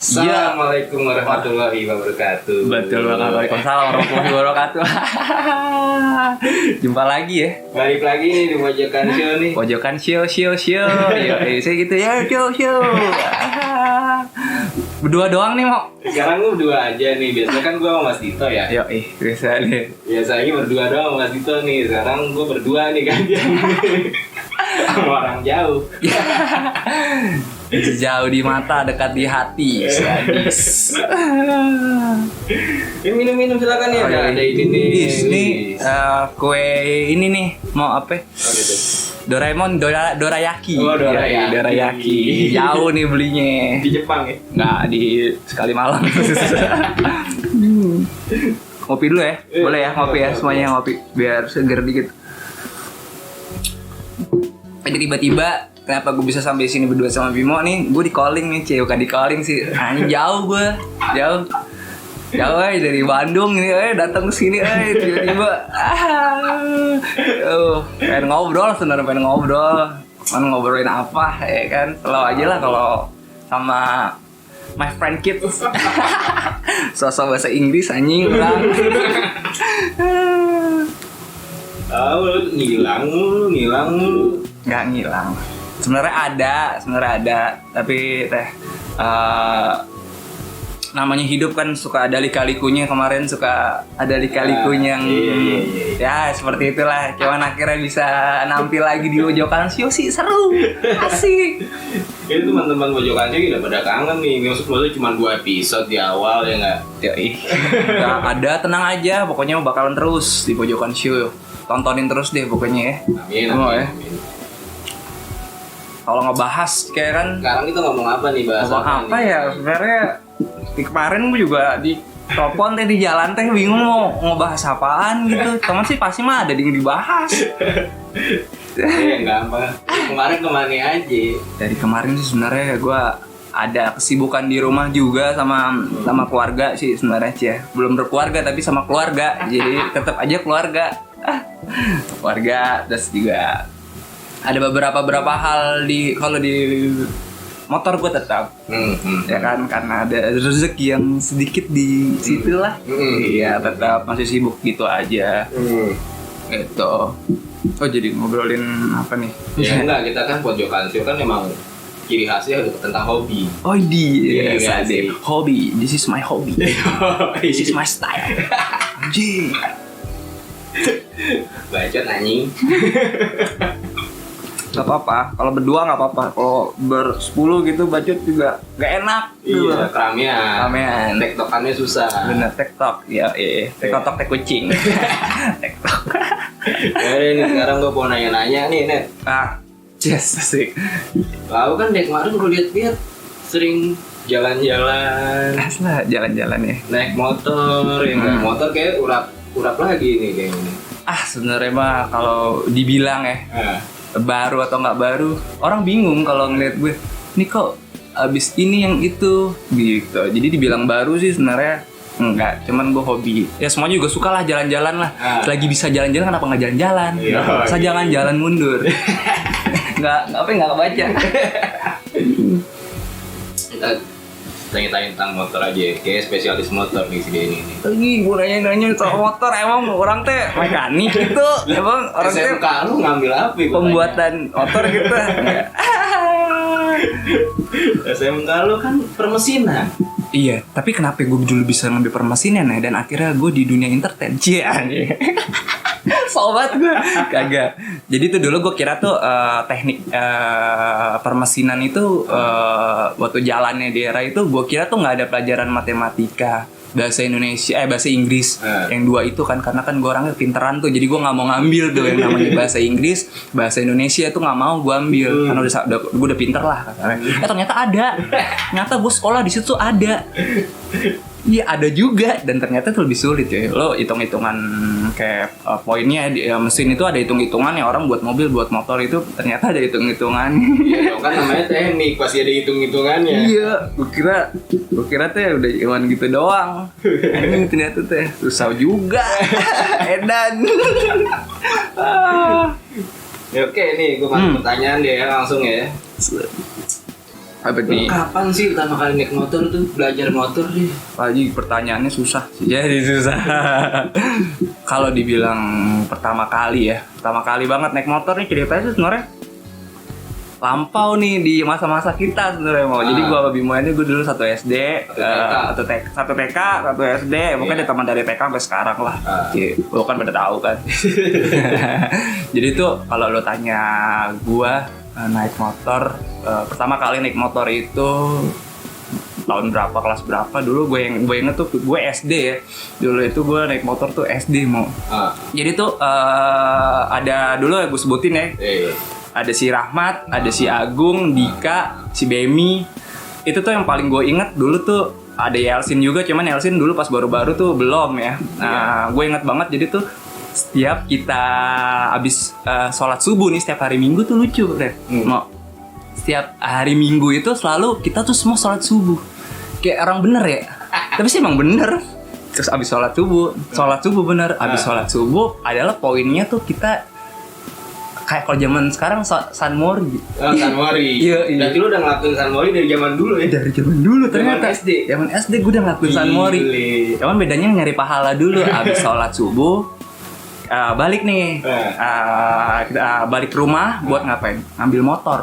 Assalamualaikum warahmatullahi wabarakatuh. Betul banget. Waalaikumsalam warahmatullahi wabarakatuh. Jumpa lagi ya. Balik lagi nih di pojokan show nih. Pojokan show. Saya gitu ya, show. Berdua doang nih, Mo. Sekarang gue berdua aja nih. Biasanya kan gue sama Mas Dito ya. Biasa nih. Biasanya berdua doang sama Mas Dito nih. Sekarang gue berdua nih kan. Sama orang jauh. Jauh di mata, dekat di hati. Sadis. Minum silakan nih. Ada ini nih. Ini kue ini nih. Mau apa? Gitu. Doraemon dorayaki. Oh, dorayaki. Dorayaki. Jauh nih belinya. Di Jepang ya? Nggak, di sekali malam. Ngopi dulu ya? Boleh ya ngopi ya? Semuanya ngopi biar seger dikit. Jadi tiba-tiba kenapa gue bisa sampai sini berdua sama Bimo nih? Gue di calling nih, bukan di calling sih. Jauh gue, jauh dari Bandung nih, datang ke sini, tiba-tiba, pengen ngobrol sebenarnya, pengen ngobrolin apa, ya kan? Selalu aja lah kalau sama my friend kids, sosok bahasa Inggris anjing ulang. Ngilang mulu. Nggak ngilang. Sebenarnya ada, tapi namanya hidup kan suka ada lika-likunya. Kemarin suka ada lika-likunya yang ya seperti itulah. Cuman akhirnya bisa nampil lagi di pojokan show sih, seru, asik. Ini teman-teman pojokan show udah pada kangen nih. Maksudnya cuma 2 episode di awal ya nggak? Nggak ada, tenang aja. Pokoknya bakalan terus di pojokan show. Tontonin terus deh pokoknya ya. Amin. Kalau ngebahas kayak kan sekarang kita ngomong apa nih, bahas apa ya sebenarnya. Kemarin gue juga di telepon di jalan bingung mau ngebahas apaan gitu. Teman sih pasti mah ada yang dibahas. Gampang. Kemarin kemana aja? Dari kemarin sih sebenarnya gue ada kesibukan di rumah juga sama keluarga sih sebenarnya ya. Belum berkeluarga tapi sama keluarga. Jadi tetap aja keluarga. Keluarga, terus juga ada beberapa hal kalau di motor gue tetap ya kan, karena ada rezeki yang sedikit di situ lah. Iya, tetap masih sibuk gitu aja. Gitu. Oh, jadi ngobrolin apa nih? Ya enggak, kita kan pojokan show kan memang ciri khasnya tentang hobi. Oh iya, hobi. This is my hobby. This is my style. Anjing. Bacot anjing. Gak apa-apa, kalau berdua gak apa-apa. Kalau ber-10 gitu bacot juga gak enak. Iya, keramaian. Tektokannya susah. Bener, tektok. Iya. Tektok kucing. Tektok. Ya nih, sekarang gue mau nanya-nanya nih, Net. Asik. Lalu kan dek kemarin gue liat sering jalan-jalan. Aslah, jalan-jalan ya. Naik motor, motor kayak urap lagi nih kayak ini. Sebenarnya mah kalau dibilang ya, baru atau nggak baru, orang bingung kalau ngeliat gue. Ini kok abis ini yang itu gitu. Jadi dibilang baru sih sebenarnya enggak. Cuman gue hobi. Ya semua juga suka lah jalan-jalan lah. Lagi bisa jalan-jalan kenapa nggak jalan-jalan? Saya jalan mundur. nggak kebaca. Tanya-tanya tentang motor aja, kayak spesialis motor nih segini ini. Lagi gue nanya soal motor, emang orang teh mekanik gitu, emang orang teh SMK lu ngambil apa? Pembuatan motor gitu. SMK lu kan permesinan. Iya, tapi kenapa gue dulu bisa ngambil permesinan ya, dan akhirnya gue di dunia entertain. Sobat gue kagak. Jadi tuh dulu gue kira tuh teknik permesinan itu waktu jalannya di era itu gue kira tuh nggak ada pelajaran matematika, bahasa Inggris yang 2 itu kan, karena kan gue orangnya pinteran tuh, jadi gue nggak mau ngambil tuh yang namanya bahasa Inggris, bahasa Indonesia tuh nggak mau gue ambil karena gue udah pinter lah katanya. Ternyata ada, ternyata gue sekolah di situ ada. Iya ada juga, dan ternyata itu lebih sulit ya. Lo hitung-hitungan kayak poinnya mesin itu ada hitung-hitungan ya, orang buat mobil, buat motor itu ternyata ada hitung-hitungan. Iya kan namanya teknik, pasti ada hitung-hitungannya. Iya, gue kira teh udah cuman gitu doang. Ini ternyata teh susah juga. Edan. Ya, oke nih, gue masuk pertanyaan deh langsung ya. Apa Lu nih? kapan sih pertama kali naik motor tuh, belajar motor nih? Lagi pertanyaannya susah sih. Jadi susah. Kalau dibilang pertama kali banget naik motor nih, ceritanya tuh sebenarnya lampau nih di masa-masa kita sebenarnya mau. Jadi gua sama Bimo ini gue dulu satu SD, satu TK, satu SD, pokoknya ada teman dari TK sampai sekarang lah. Lo kan pada tahu kan. Jadi tuh kalau lo tanya gua naik motor, pertama kali naik motor itu tahun berapa, kelas berapa dulu, gue inget tuh gue SD ya. Dulu itu gue naik motor tuh SD mau. Jadi tuh ada dulu ya gue sebutin ya. Ada si Rahmat, ada si Agung, Dika, si Bemi. Itu tuh yang paling gue inget dulu tuh. Ada Yelsin juga, cuman Yelsin dulu pas baru-baru tuh belum ya. Nah, gue inget banget, jadi tuh setiap kita abis sholat subuh nih, setiap hari Minggu tuh lucu deh. Setiap hari Minggu itu selalu kita tuh semua sholat subuh. Kayak orang bener ya. Tapi sih emang bener. Terus abis sholat subuh bener. Abis sholat subuh adalah poinnya tuh kita kayak kalau zaman sekarang San Mori. San Mori. Iya. Berarti lu udah ngelakuin San Mori dari zaman dulu ya? Dari zaman dulu ternyata. Zaman SD gue udah ngelakuin San Mori. Cuman bedanya nyari pahala dulu. Abis sholat subuh balik nih. Kita balik ke rumah buat ngapain? Ngambil motor.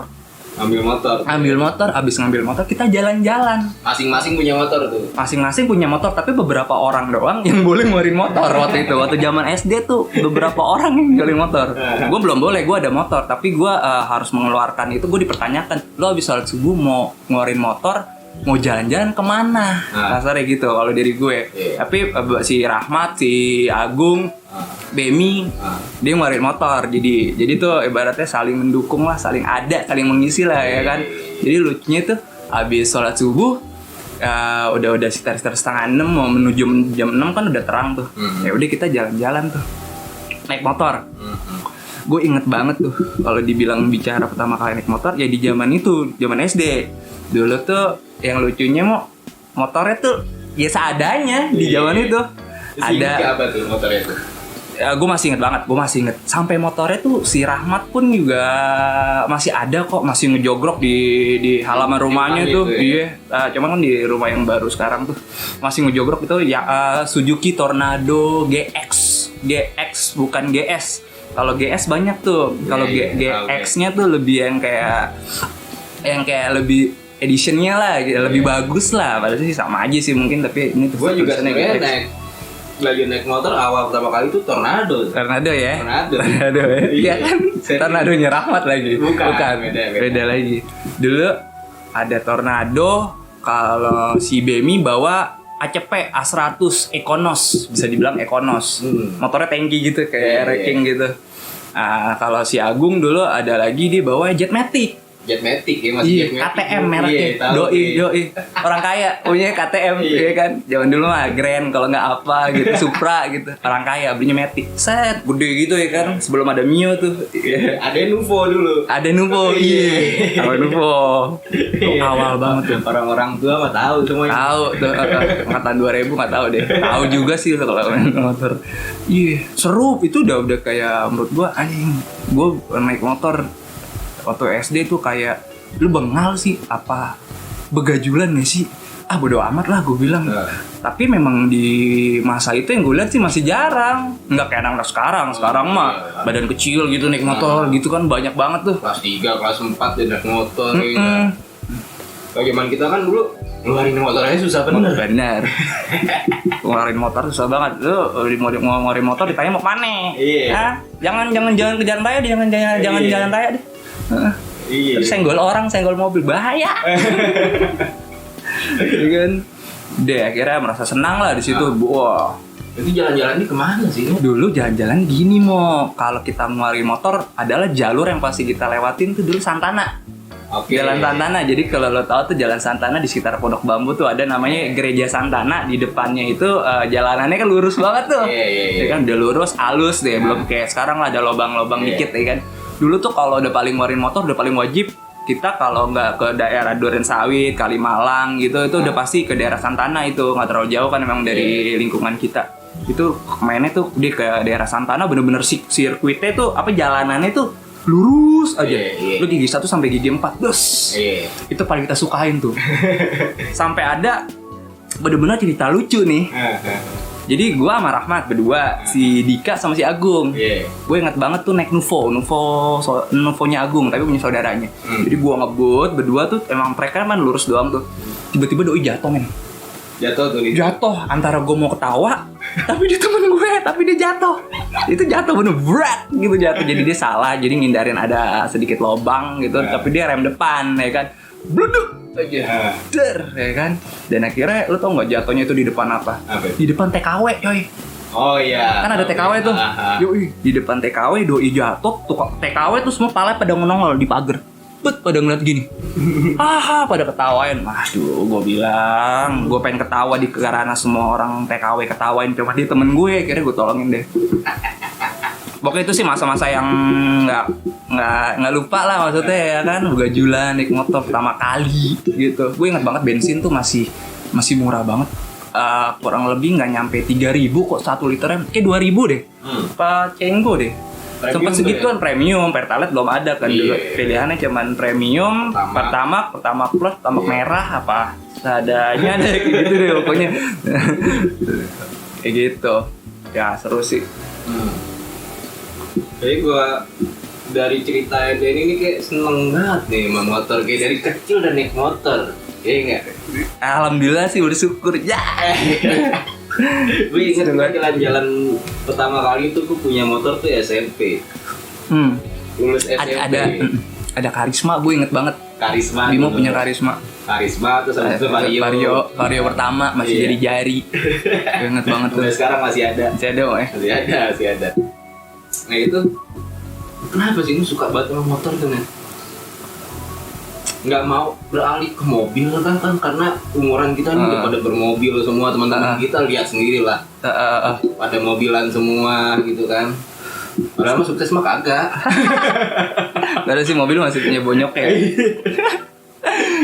Abis ngambil motor kita jalan-jalan. Masing-masing punya motor tuh. Masing-masing punya motor, tapi beberapa orang doang yang boleh ngeluarin motor waktu itu. Waktu zaman SD tuh beberapa orang yang ngeluarin motor. Gue belum boleh, gue ada motor, tapi gue harus mengeluarkan itu. Gue dipertanyakan, lo abis sholat subuh mau ngeluarin motor, mau jalan-jalan kemana? Kasarnya gitu kalau dari gue. Tapi si Rahmat, si Agung, Bemi, dia ngeluarin motor. Jadi tuh ibaratnya saling mendukung lah, saling mengisi lah ya kan. Jadi lucunya tuh habis sholat subuh udah sekitar 5:30 mau menuju jam 6 kan udah terang tuh. Ya udah kita jalan-jalan tuh. Naik motor. Gue inget banget tuh kalau dibilang bicara pertama kali naik motor ya di zaman itu, zaman SD. Dulu tuh yang lucunya motornya tuh ya seadanya di zaman itu. Ada apa tuh motornya tuh? Gue masih inget sampai motornya tuh si Rahmat pun juga masih ada kok, masih ngejogrok di halaman rumahnya tuh. Iya, cuman kan di rumah yang baru sekarang tuh masih ngejogrok itu ya. Suzuki Tornado GX bukan GS. Kalau GS banyak tuh, kalau GX-nya tuh lebih yang kayak lebih editionnya lah, lebih bagus lah. Padahal sih sama aja sih mungkin, tapi ini tuh gue juga lagi naik motor awal pertama kali itu Tornado ya. Iya kan, Tornadonya Rahmat lagi. Bukan. Beda lagi. Dulu ada Tornado, kalau si Bemi bawa ACP A100 Econos, bisa dibilang Econos. Motornya tanki gitu kayak wrecking gitu. Kalau si Agung dulu ada lagi dia bawa Jetmatic ya, masih Jetmatic. KTM mereknya. Doi. Orang kaya punya KTM ya kan. Zaman dulu mah Grand kalau nggak apa gitu, Supra gitu. Orang kaya belinya Matic. Set, gede gitu ya kan. Sebelum ada Mio tuh. Ada Nuvo dulu. Iya. Nuvo. Awal banget tuh. Orang-orang tua mah tahu semuanya. Tahu tuh. Angkatan 2000 nggak tahu deh. Tahu juga sih kalau main motor. Iya, seru. Itu udah kayak menurut gua anjing. Gua naik motor waktu SD tuh kayak lu bengal sih apa begajulan nih sih, bodo amat lah gue bilang. Tapi memang di masa itu yang gue lihat sih masih jarang, nggak kayak anak sekarang mah badan kecil gitu naik motor gitu kan banyak banget tuh. Kelas 3, kelas 4 dia naik motor gitu. Kalau zaman kita kan dulu ngeluarin motornya susah bener. Ngeluarin motor susah banget. Lu mau ngeluarin motor ditanya mau kemana? Iya. Jangan jalan ke jalan raya deh, jangan jalan raya deh. Terus senggol orang, senggol mobil, bahaya. Iya kan. Deh akhirnya merasa senang lah di situ. Wah. Itu jalan-jalan ini kemana sih? Dulu jalan-jalan gini kalau kita ngeluarin motor adalah jalur yang pasti kita lewatin tuh dulu Santana. Jalan Santana. Jadi kalau lo tahu tuh Jalan Santana di sekitar Pondok Bambu tuh ada namanya Gereja Santana. Di depannya itu jalanannya kan lurus banget tuh. Iya. Kan udah lurus, halus deh. Belum kayak sekarang lah ada lobang-lobang dikit ya kan. Dulu tuh kalau udah paling ngeluarin motor udah paling wajib kita kalau nggak ke daerah Durensawit, Kalimalang gitu, itu udah pasti ke daerah Santana. Itu nggak terlalu jauh kan memang dari lingkungan kita. Itu mainnya tuh dia ke daerah Santana bener-bener sirkuitnya tuh jalanannya tuh lurus aja. Iya. Lu gigi 1 sampai gigi 4. Dos. Iya. Itu paling kita sukain tuh. Sampai ada bener-bener cerita lucu nih. Jadi gue sama Rahmat berdua, si Dika sama si Agung. Gue inget banget tuh naik Nuvonya Agung, tapi punya saudaranya. Jadi gue ngebut berdua tuh, emang mereka kan lurus doang tuh. Tiba-tiba doi jatuh men. Jatuh antara gue mau ketawa, tapi dia temen gue, tapi dia jatuh. Itu jatuh bener berat gitu jatuh. Jadi dia salah, jadi ngindarin ada sedikit lobang gitu, tapi dia rem depan ya kan. Bluduk aja, ya kan. Dan akhirnya lu tau nggak jatuhnya itu di depan apa? Di depan TKW, coy. Oh iya. Kan ada TKW tuh. Yoi, di depan TKW doi jatuh, tuh TKW tuh semua pala pada nongol di pagar. Pada ngeliat gini. Pada ketawain. Aduh, gue bilang, gue pengen ketawa di karena semua orang TKW ketawain, cuma dia temen gue, akhirnya gue tolongin deh. Pokoknya itu sih masa-masa yang nggak lupa lah maksudnya ya kan, begajulan naik motor pertama kali gitu. Gue ingat banget bensin tuh masih murah banget, kurang lebih nggak nyampe 3.000 kok 1 liternya, kayak 2.000 deh, Pak Cenggo deh. Sempat segituan premium, Pertalite belum ada kan dulu. Pilihannya cuman premium, Pertamax Plus, Pertamax merah apa seadanya deh gitu deh pokoknya. Kayak gitu. Ya seru sih. Jadi gue dari cerita Denny ini kayak seneng banget nih sama motor, kayak dari kecil udah naik motor. Iya enggak? Alhamdulillah sih, bersyukur. Ya. Gue inget gue jalan-jalan pertama kali itu gue punya motor tuh SMP. Lulus SMP. Ada karisma, gue inget banget. Karisma. Bimo punya karisma. Terus habis itu Vario pertama masih jari-jari. Gue inget banget tuh. Sekarang masih ada. Masih ada. Nah itu kenapa sih lu suka banget sama motor tuh nih? Nggak mau beralih ke mobil kan karena umuran kita nih udah pada bermobil semua, teman-teman kita lihat sendiri lah. Pada mobilan semua gitu kan. Padahal mah sukses mah kagak. Padahal sih mobil masih punya bonyok ya.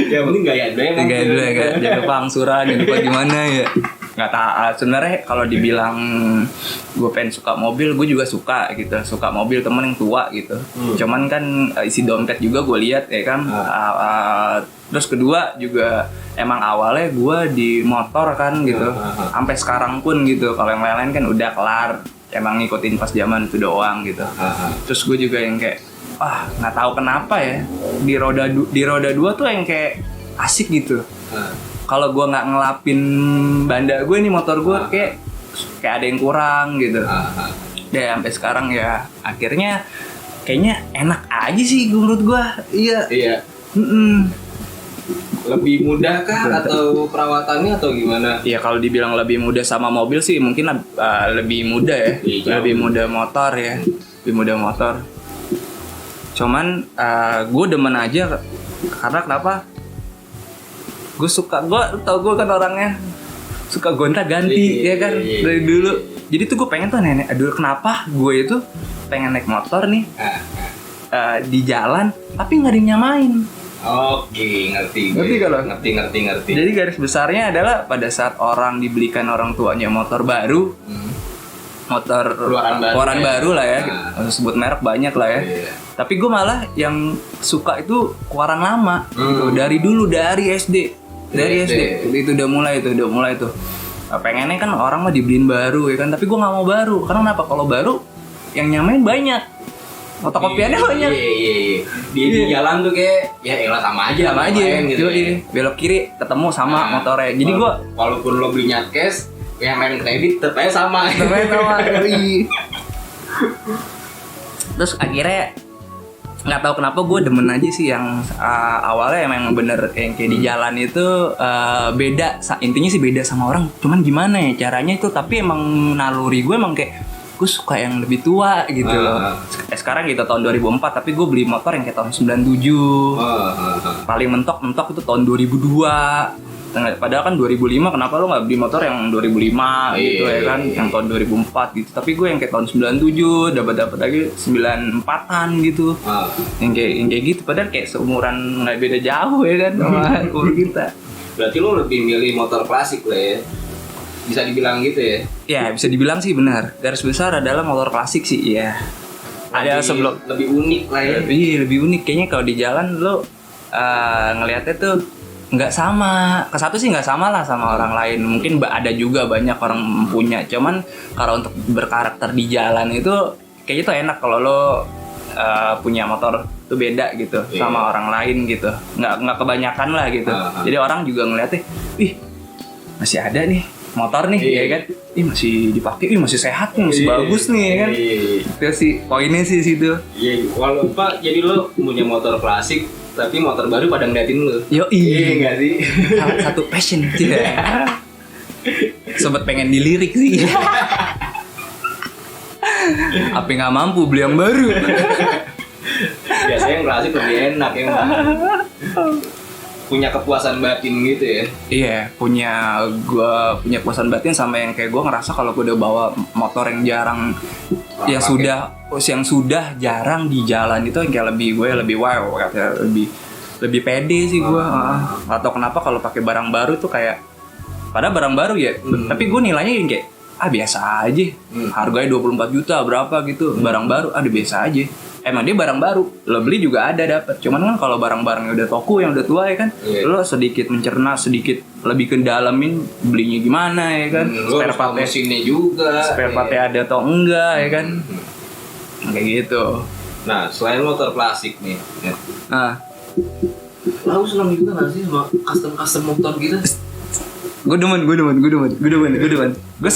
Yang penting gaya doang. Gaya dulu ya, jaga pangsuran, jangan lupa gimana ya. Nggak tahu sebenarnya kalau dibilang gue pengen suka mobil, gue juga suka gitu, suka mobil temen yang tua gitu. Cuman kan isi dompet juga gue lihat ya kan. Terus kedua juga emang awalnya gue di motor kan gitu, sampai sekarang pun gitu. Kalau yang lain-lain kan udah kelar, emang ngikutin pas zaman itu doang gitu. Terus gue juga yang kayak nggak tahu kenapa ya di roda 2 tuh yang kayak asik gitu. Kalau gue nggak ngelapin banda gue nih, motor gue kayak ada yang kurang gitu. Dan sampai sekarang ya akhirnya kayaknya enak aja sih menurut gue. Iya. Lebih mudah kah atau perawatannya atau gimana? Iya, kalau dibilang lebih mudah sama mobil sih mungkin lebih mudah ya. Lebih mudah motor ya. Lebih mudah motor. Cuman gue demen aja karena kenapa? Gue tau gue kan orangnya suka gonta-ganti ya kan dari dulu. Jadi tuh gue pengen tuh aduh kenapa gue itu pengen naik motor nih di jalan tapi nggak ada yang nyamain. Oke, ngerti kalau ngerti. Jadi garis besarnya adalah pada saat orang dibelikan orang tuanya motor baru, motor keluaran baru lah ya, sebut merek banyak lah ya. Tapi gue malah yang suka itu keluaran lama gitu, dari SD. Itu udah mulai tuh. Pengennya kan orang mah dibeliin baru ya kan, tapi gue nggak mau baru. Karena kenapa? Kalau baru yang nyamain banyak, fotokopiannya banyak. Di jalan tuh kayak ya elah sama aja gitu. Belok kiri ketemu sama motornya. Jadi gue walaupun lo belinya cash, yang main kredit tetap sama. Terus akhirnya nggak tahu kenapa gue demen aja sih yang awalnya emang bener yang kayak di jalan itu beda, intinya sih beda sama orang, cuman gimana ya caranya itu, tapi emang naluri gue emang kayak gue suka yang lebih tua gitu loh. Sekarang gitu tahun 2004, tapi gue beli motor yang kayak tahun 97. Paling mentok itu tahun 2002. Padahal kan 2005, kenapa lo nggak beli motor yang 2005 gitu ya kan, yang tahun 2004 gitu. Tapi gue yang kayak tahun 97 dapat lagi 94-an gitu. Yang kayak gitu, padahal kayak seumuran nggak beda jauh ya kan sama umur kita. Berarti lo lebih milih motor klasik lah ya, bisa dibilang gitu ya? Ya bisa dibilang sih benar. Garis besar adalah motor klasik sih ya. ada sebelum lebih unik lah ya. Iya, lebih unik kayaknya kalau di jalan lo ngelihatnya tuh nggak sama. Kesatu sih nggak sama lah sama orang lain. Mungkin ada juga banyak orang punya. Cuman kalau untuk berkarakter di jalan itu kayaknya tuh enak kalau lo punya motor tuh beda gitu sama orang lain gitu. Nggak kebanyakan lah gitu. Jadi orang juga ngeliatnya, ih masih ada nih motor nih, ya kan? Ih masih dipakai, ih masih sehat nih, masih bagus nih, ya kan? Itu sih poinnya sih situ. Iya, walau Pak, jadi lo punya motor klasik, tapi motor baru pada ngeliatin lo. Iya nggak sih? Satu passion tidak. Sobat pengen dilirik sih. Apa nggak mampu beli yang baru? Biasanya yang klasik lebih enak ya, punya kepuasan batin gitu ya. Iya, gua punya kepuasan batin sama yang kayak gue ngerasa kalau gue udah bawa motor yang jarang yang sudah jarang di jalan itu yang kayak lebih wow, kayak lebih pede sih gue. Atau kenapa kalau pakai barang baru tuh kayak padahal barang baru ya, tapi gue nilainya yang kayak biasa aja. Harganya 24 juta berapa gitu. Barang baru biasa aja. Emang dia barang baru, lo beli juga ada dapat. Cuman kan kalau barang-barang yang udah toko yang udah tua ya kan, lo sedikit mencerna, sedikit lebih ke dalamin belinya gimana ya kan. Spare part mesinnya juga. Spare partnya ada atau enggak ya kan. Kayak gitu. Nah, selain motor klasik nih. Lo senang juga nggak sih sama custom motor gitu? Gue demen. Gue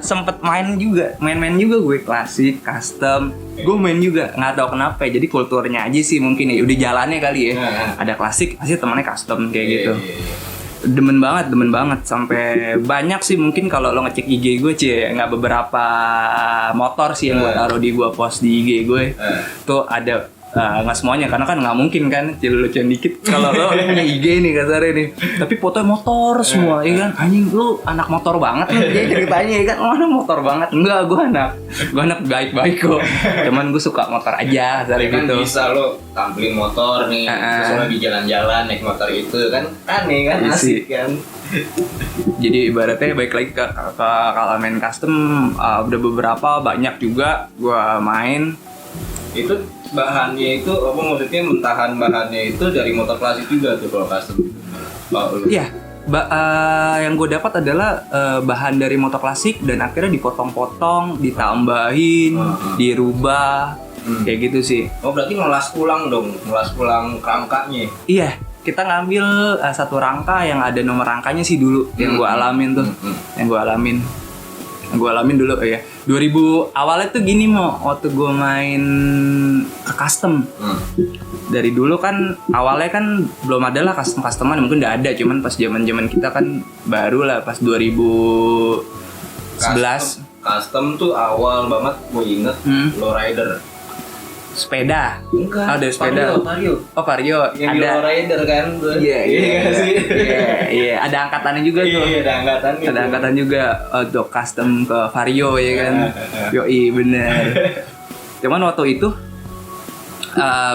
sempet main juga gue klasik, custom. Gue main juga, nggak tahu kenapa ya. Jadi kulturnya aja sih mungkin ya. Udah jalannya kali ya. Ada klasik, pasti temannya custom kayak gitu. Demen banget sampai banyak sih mungkin kalau lo ngecek IG gue nggak beberapa motor sih yang gue taruh di gue post di IG gue. Tuh ada. Nggak semuanya karena kan nggak mungkin kan lucuan dikit kalau lo punya IG nih kasarnya nih, tapi fotonya motor semua ya kan. Anjing lo anak motor banget nih dia ceritanya ya kan. Oh anak motor banget. Enggak, gue anak baik-baik kok, cuman gue suka motor aja kasarnya kan gitu. Bisa lo tampilin motor nih terus lo di jalan-jalan naik motor itu kan aneh kan, asik kan. Jadi ibaratnya baik lagi ke kalau main custom udah beberapa banyak juga gue main. Itu bahannya itu apa, maksudnya mentahan bahannya itu dari motor klasik juga tuh kalau custom. Iya, yang gue dapat adalah bahan dari motor klasik dan akhirnya dipotong-potong, ditambahin, dirubah, kayak gitu sih. Oh berarti ngelas ulang kerangkanya. Iya, kita ngambil satu rangka yang ada nomor rangkanya sih dulu yang gue alamin tuh, yang gue alamin dulu ya. 2000 awalnya tuh gini waktu gue main ke custom. Dari dulu kan awalnya kan belum ada lah customan, mungkin udah ada, cuman pas zaman kita kan baru lah pas 2011. Custom tuh awal banget gue inget lowrider. Sepeda. Enggak. Ada sepeda. Vario. Oh, Vario. Yang ada lowrider kan. Iya, ada angkatannya juga tuh. Iya, ada angkatan juga untuk custom ke Vario ya kan. Yoi, bener. Cuman waktu itu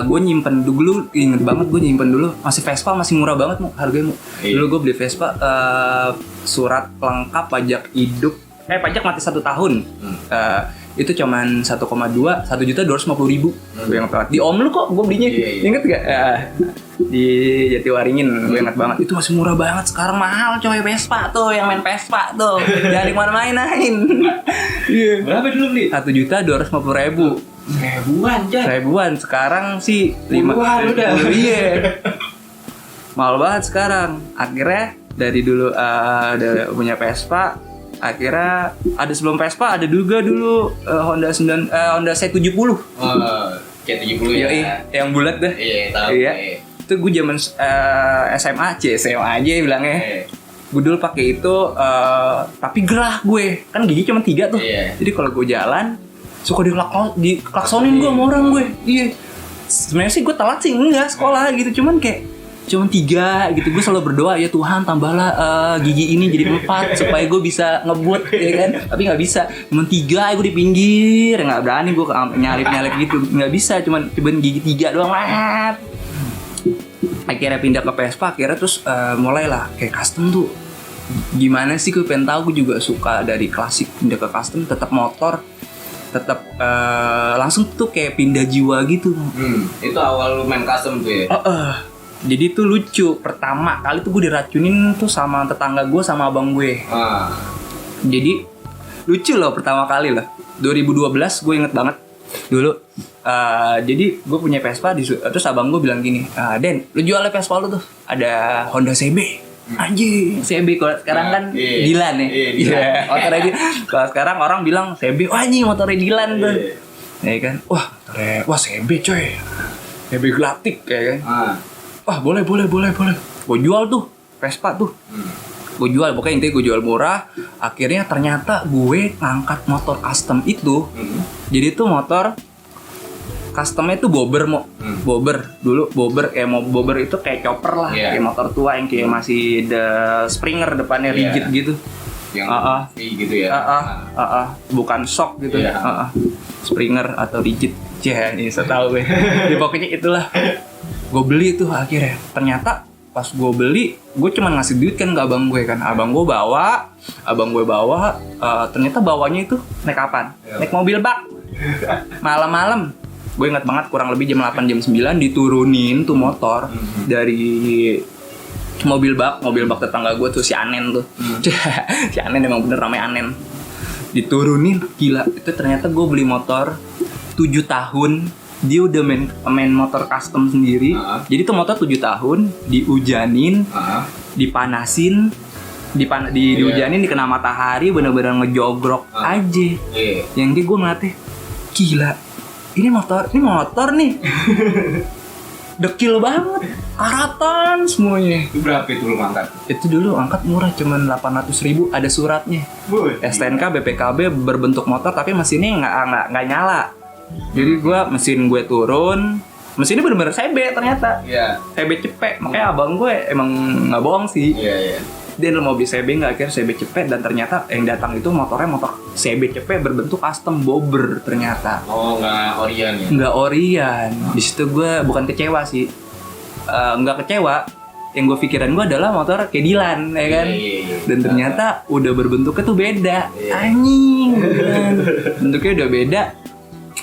gue nyimpen dulu, inget banget gue nyimpen dulu. Masih Vespa masih murah banget harganya. Dulu gue beli Vespa surat lengkap pajak hidup. Pajak mati 1 tahun. Itu cuman 1,2 1.250.000. Gue inget banget. Di Om lu kok gue belinya. Ingat gak? Di Jatiwaringin. Gue inget banget. Itu masih murah banget. Sekarang mahal coy Vespa tuh. Yang main Vespa tuh. Jangan dimana-mainin. Berapa dulu beli? 1.250.000. Ribuan. Sekarang sih 5 udah. Iya. Mahal banget sekarang. Akhirnya dari dulu udah punya Vespa. Akhirnya ada sebelum Vespa ada juga dulu Honda C70. C70 ya. Yang bulat dah. Iya, tahu. Iya. Itu gue zaman SMA aja bilangnya. Gue dulu pakai itu tapi gerah gue. Kan gigi cuma 3 tuh. Jadi kalau gue jalan suka diklaksonin gue sama orang gue. Iya. Sebenarnya sih gue telat sih enggak sekolah gitu, cuman 3 gitu. Gue selalu berdoa, ya Tuhan tambahlah gigi ini jadi 4 supaya gue bisa ngebut ya kan. Tapi nggak bisa, cuma 3 gue di pinggir, nggak berani gue nyalip gitu, nggak bisa, cuman gigi 3 doang. Akhirnya pindah ke Vespa, akhirnya terus mulailah kayak custom tuh gimana sih. Gue pengen tahu, gue juga suka dari klasik pindah ke custom, tetap motor tetap langsung tuh kayak pindah jiwa gitu. Itu awal lu main custom tuh ya? Jadi tuh lucu, pertama kali tuh gue diracunin tuh sama tetangga gue sama abang gue. Jadi lucu loh pertama kali lah, 2012 gue inget banget dulu. Jadi gue punya Vespa, terus abang gue bilang gini, Den, lu jual Vespa lu tuh, ada Honda CB. Anjing, CB kalau sekarang kan Dilan ya. Iya, motornya dia. Kalau sekarang orang bilang CB, wah anjing motornya Dilan tuh. Ya kan? Wah CB coy. CB Glatik kayak kan. Wah, boleh. Gue jual tuh Vespa tuh. Gue jual, pokoknya intinya gue jual murah. Akhirnya ternyata gue ngangkat motor custom itu. Jadi tuh motor customnya tuh bobber bobber dulu, bobber itu kayak chopper lah, kayak motor tua yang kayak masih the Springer depannya rigid gitu, yang gitu ya, bukan shock gitu, Springer atau rigid, ini saya tahu gue. Jadi pokoknya itulah, gue beli tuh akhirnya. Ternyata pas gue beli, gue cuma ngasih duit kan ke abang gue kan, abang gue bawa, ternyata bawanya itu naik apaan? Naik mobil bak, malam-malam. Gue ingat banget kurang lebih jam 8 jam 9 diturunin tuh motor dari mobil bak tetangga gue tuh si Anen tuh. Si Anen emang bener namanya Anen. Diturunin, gila. Itu ternyata gue beli motor 7 tahun, dia udah main motor custom sendiri. Jadi tuh motor 7 tahun dihujanin, dipanasin, dihujanin, dikena matahari, bener-bener ngejogrok aja. Yang dia gue ngeliatnya, gila. Ini motor nih. Dekil banget, karatan semuanya. Itu berapa itu lu angkat? Itu dulu angkat murah, cuman 800.000, ada suratnya. STNK BPKB berbentuk motor tapi mesinnya nggak nyala. Jadi mesin gue turun, mesinnya bener-bener CB ternyata. CB cepet, makanya abang gue emang nggak bohong sih. Dia mau beli CB nggak, akhirnya CB cepet, dan ternyata yang datang itu motornya motor CB cepet berbentuk custom bobber ternyata. Nggak Orion ya? Nggak Orion. Di situ gue bukan kecewa sih, nggak kecewa. Yang gue pikiran gue adalah motor kayak Dilan, ya kan? Dan ternyata udah berbentuknya tuh beda. Anjing, bentuknya udah beda.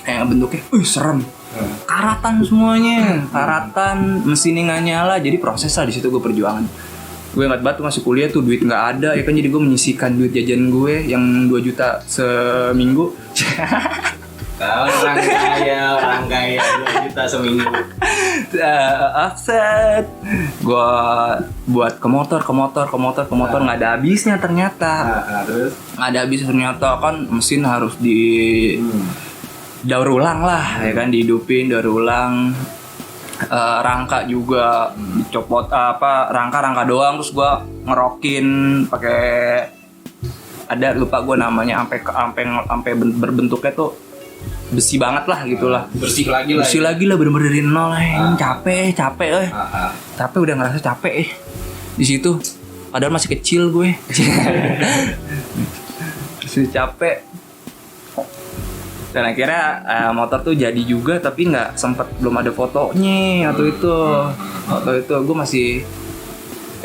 Bentuknya, serem. Karatan semuanya, mesinnya nggak nyala. Jadi proses lah di situ gue perjuangan. Gue ingat banget tuh masuk kuliah tuh duit nggak ada ya kan, jadi gue menyisihkan duit jajan gue yang 2 juta seminggu. Orang kaya 2 juta seminggu. Offset. Gue buat ke motor nggak ada habisnya ternyata. Terus nggak ada habisnya ternyata kan, mesin harus di daur ulang lah ya kan, dihidupin, daur ulang. Rangka juga dicopot, rangka doang, terus gue ngerokin pakai, ada lupa gue namanya, sampai berbentuknya tuh besi banget lah gitulah. Bersih lagi lah bener-bener dari nol. Capek udah ngerasa capek di situ, padahal masih kecil gue. Masih capek. Dan akhirnya motor tuh jadi juga, tapi nggak sempet, belum ada fotonya atau itu. Waktu itu gue masih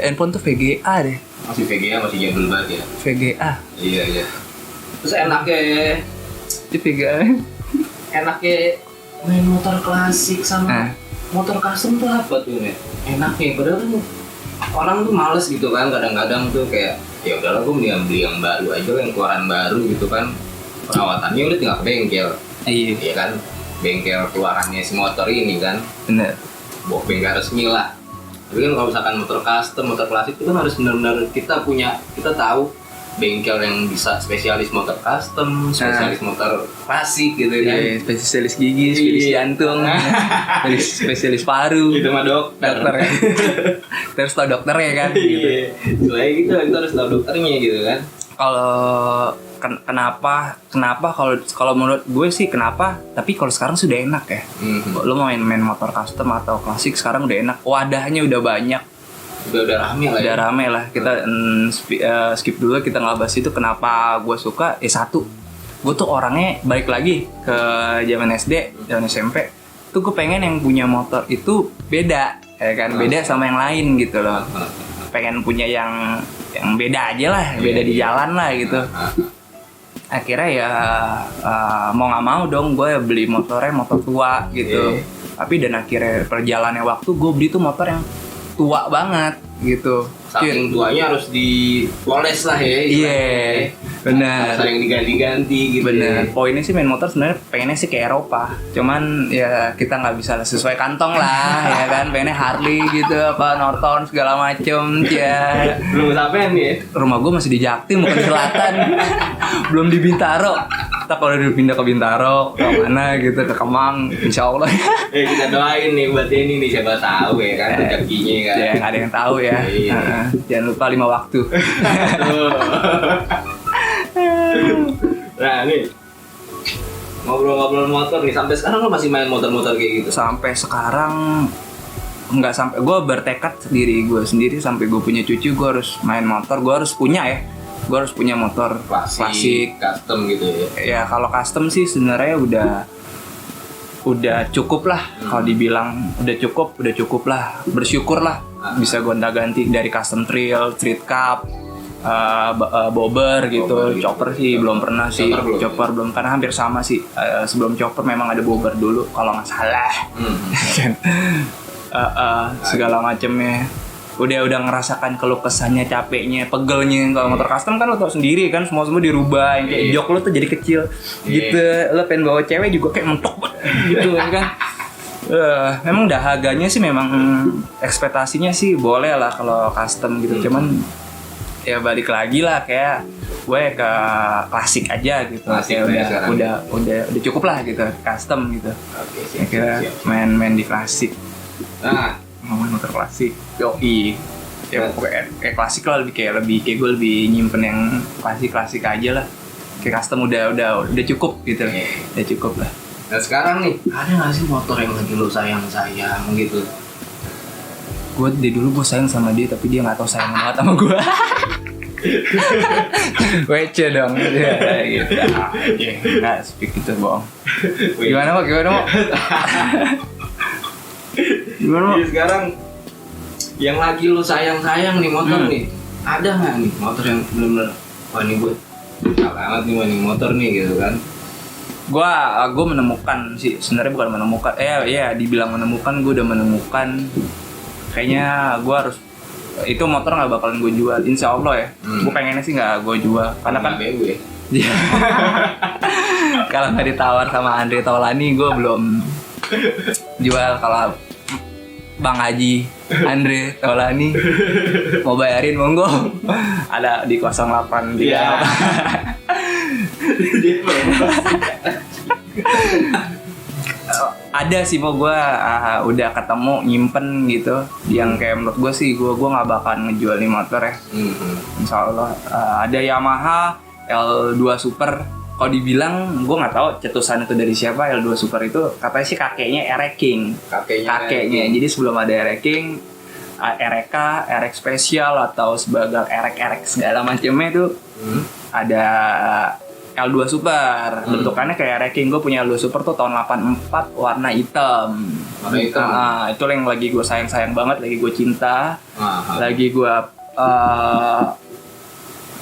handphone tuh VGA deh. Masih VGA, masih jadul banget ya. VGA. Iya. Terus enaknya di VGA. Enaknya main motor klasik sama motor custom tuh apa tuh nih? Enaknya padahal kan orang tuh males gitu kan, kadang-kadang tuh kayak ya udahlah gue mendingan beli yang baru aja, yang keluaran baru gitu kan. Perawatannya udah tinggal ke bengkel. Iya kan, bengkel keluarannya si motor ini kan. Bener. Bengkel resmi lah. Tapi kan kalau misalkan motor custom, motor klasik itu kan harus benar-benar kita tahu bengkel yang bisa spesialis motor custom, spesialis motor klasik gitu kan. Iya, spesialis gigi, spesialis jantung, spesialis paru. Itu mah dokter kan. Terus tau dokternya kan. Gitu. Selain gitu, kita harus tahu dokternya gitu kan. Kalau kenapa kalau menurut gue sih kenapa, tapi kalau sekarang sudah enak ya. Lo mau main motor custom atau klasik sekarang udah enak, wadahnya udah banyak, udah rame lah. Kita skip dulu, kita nggak bahas itu. Kenapa gue suka? Satu, gue tuh orangnya balik lagi ke zaman SD dan SMP tuh, gue pengen yang punya motor itu beda ya kan, beda sama yang lain gitu loh. Pengen punya yang beda aja lah, beda di jalan lah gitu. akhirnya ya mau nggak mau dong gue beli motor tua gitu. Tapi dan akhirnya perjalannya waktu gue beli tuh motor yang tua banget gitu. Saking tuanya harus dipoles lah ya. Iya, benar. Sering diganti-ganti gitu. Bener. Poinnya sih main motor sebenarnya pengennya sih ke Eropa. Cuman ya kita nggak bisa sesuai kantong lah, ya kan. Pengennya Harley gitu, apa Norton segala macem ya. Belum sampean nih ya? Rumah gue masih di Jaktim, bukan di Selatan. Belum di Bintaro. Kita kalau udah pindah ke Bintaro, ke mana gitu, ke Kemang, insya Allah. Kita doain nih buat ini nih, siapa tahu ya kan rezekinya kan. Ya nggak ada yang tahu ya. Jangan lupa 5 waktu. Nah nih, ngobrol-ngobrol motor nih, sampai sekarang lo masih main motor-motor kayak gitu? Sampai sekarang nggak, sampai gue bertekad gue sendiri sampai gue punya cucu gue harus main motor, gue harus punya motor klasik custom gitu ya. Ya kalau custom sih sebenarnya udah cukup lah. Kalau dibilang udah cukup lah, bersyukur lah bisa gonta-ganti dari custom trail, street cup, bobber gitu. Chopper sih belum pernah sih. Chopper belum, karena hampir sama sih. Sebelum chopper memang ada bobber dulu kalau nggak salah. Segala macemnya. Udah ngerasakan keluh kesahnya, capeknya, pegelnya. Kalau motor custom kan lo tau sendiri kan, semua dirubah, yang kayak jok lo tuh jadi kecil gitu. Lo pengen bawa cewek juga kayak mentok gitu kan. Memang dahaganya sih, memang ekspektasinya sih boleh lah kalau custom gitu. Cuman ya balik lagi lah, kayak gue ke klasik aja gitu. Klasik udah cukup lah gitu, custom gitu. Akhirnya main di klasik. Ngomongin motor klasik, yoi, ya pokoknya kayak klasik lah, lebih kayak gue lebih nyimpen yang klasik aja lah. Kayak custom udah cukup gitu, udah cukup lah. Nah sekarang nih, ada nggak sih motor yang lagi lo sayang gitu? Gue dari dulu gue sayang sama dia, tapi dia nggak tahu sayang banget sama gue. Wece dong, ya gitu. Nggak speak gitu bohong. Gimana mau? Jadi sekarang yang lagi lo sayang nih motor nih, ada nggak nih motor yang benar-benar wah ini gue suka banget nih, wah ini motor nih gitu kan? Gue menemukan sih, sebenarnya bukan menemukan, dibilang menemukan, gue udah menemukan. Kayaknya gue harus, itu motor nggak bakalan gue jual, insya Allah ya. Gue pengennya sih nggak gue jual, karena kan kalau nggak ditawar sama Andre Taulani, gue belum jual. Kalau Bang Haji Andre Taulani mau bayarin, monggo, ada di 08 ya. Ada sih, mau gue udah ketemu nyimpen gitu, yang kayak menurut gue sih gue nggak bakalan ngejual nih motor ya. Insya Allah. Ada Yamaha L2 Super. Kalau dibilang, gue nggak tahu cetusan itu dari siapa. L2 Super itu katanya sih kakeknya RX King. Kakeknya. Jadi sebelum ada RX King, RK, RX Special atau sebagai RX segala macamnya itu ada L2 Super. Bentukannya kayak RX King. Gue punya L2 Super tuh tahun 84, warna hitam. Itu yang lagi gue sayang banget, lagi gue cinta, lagi gue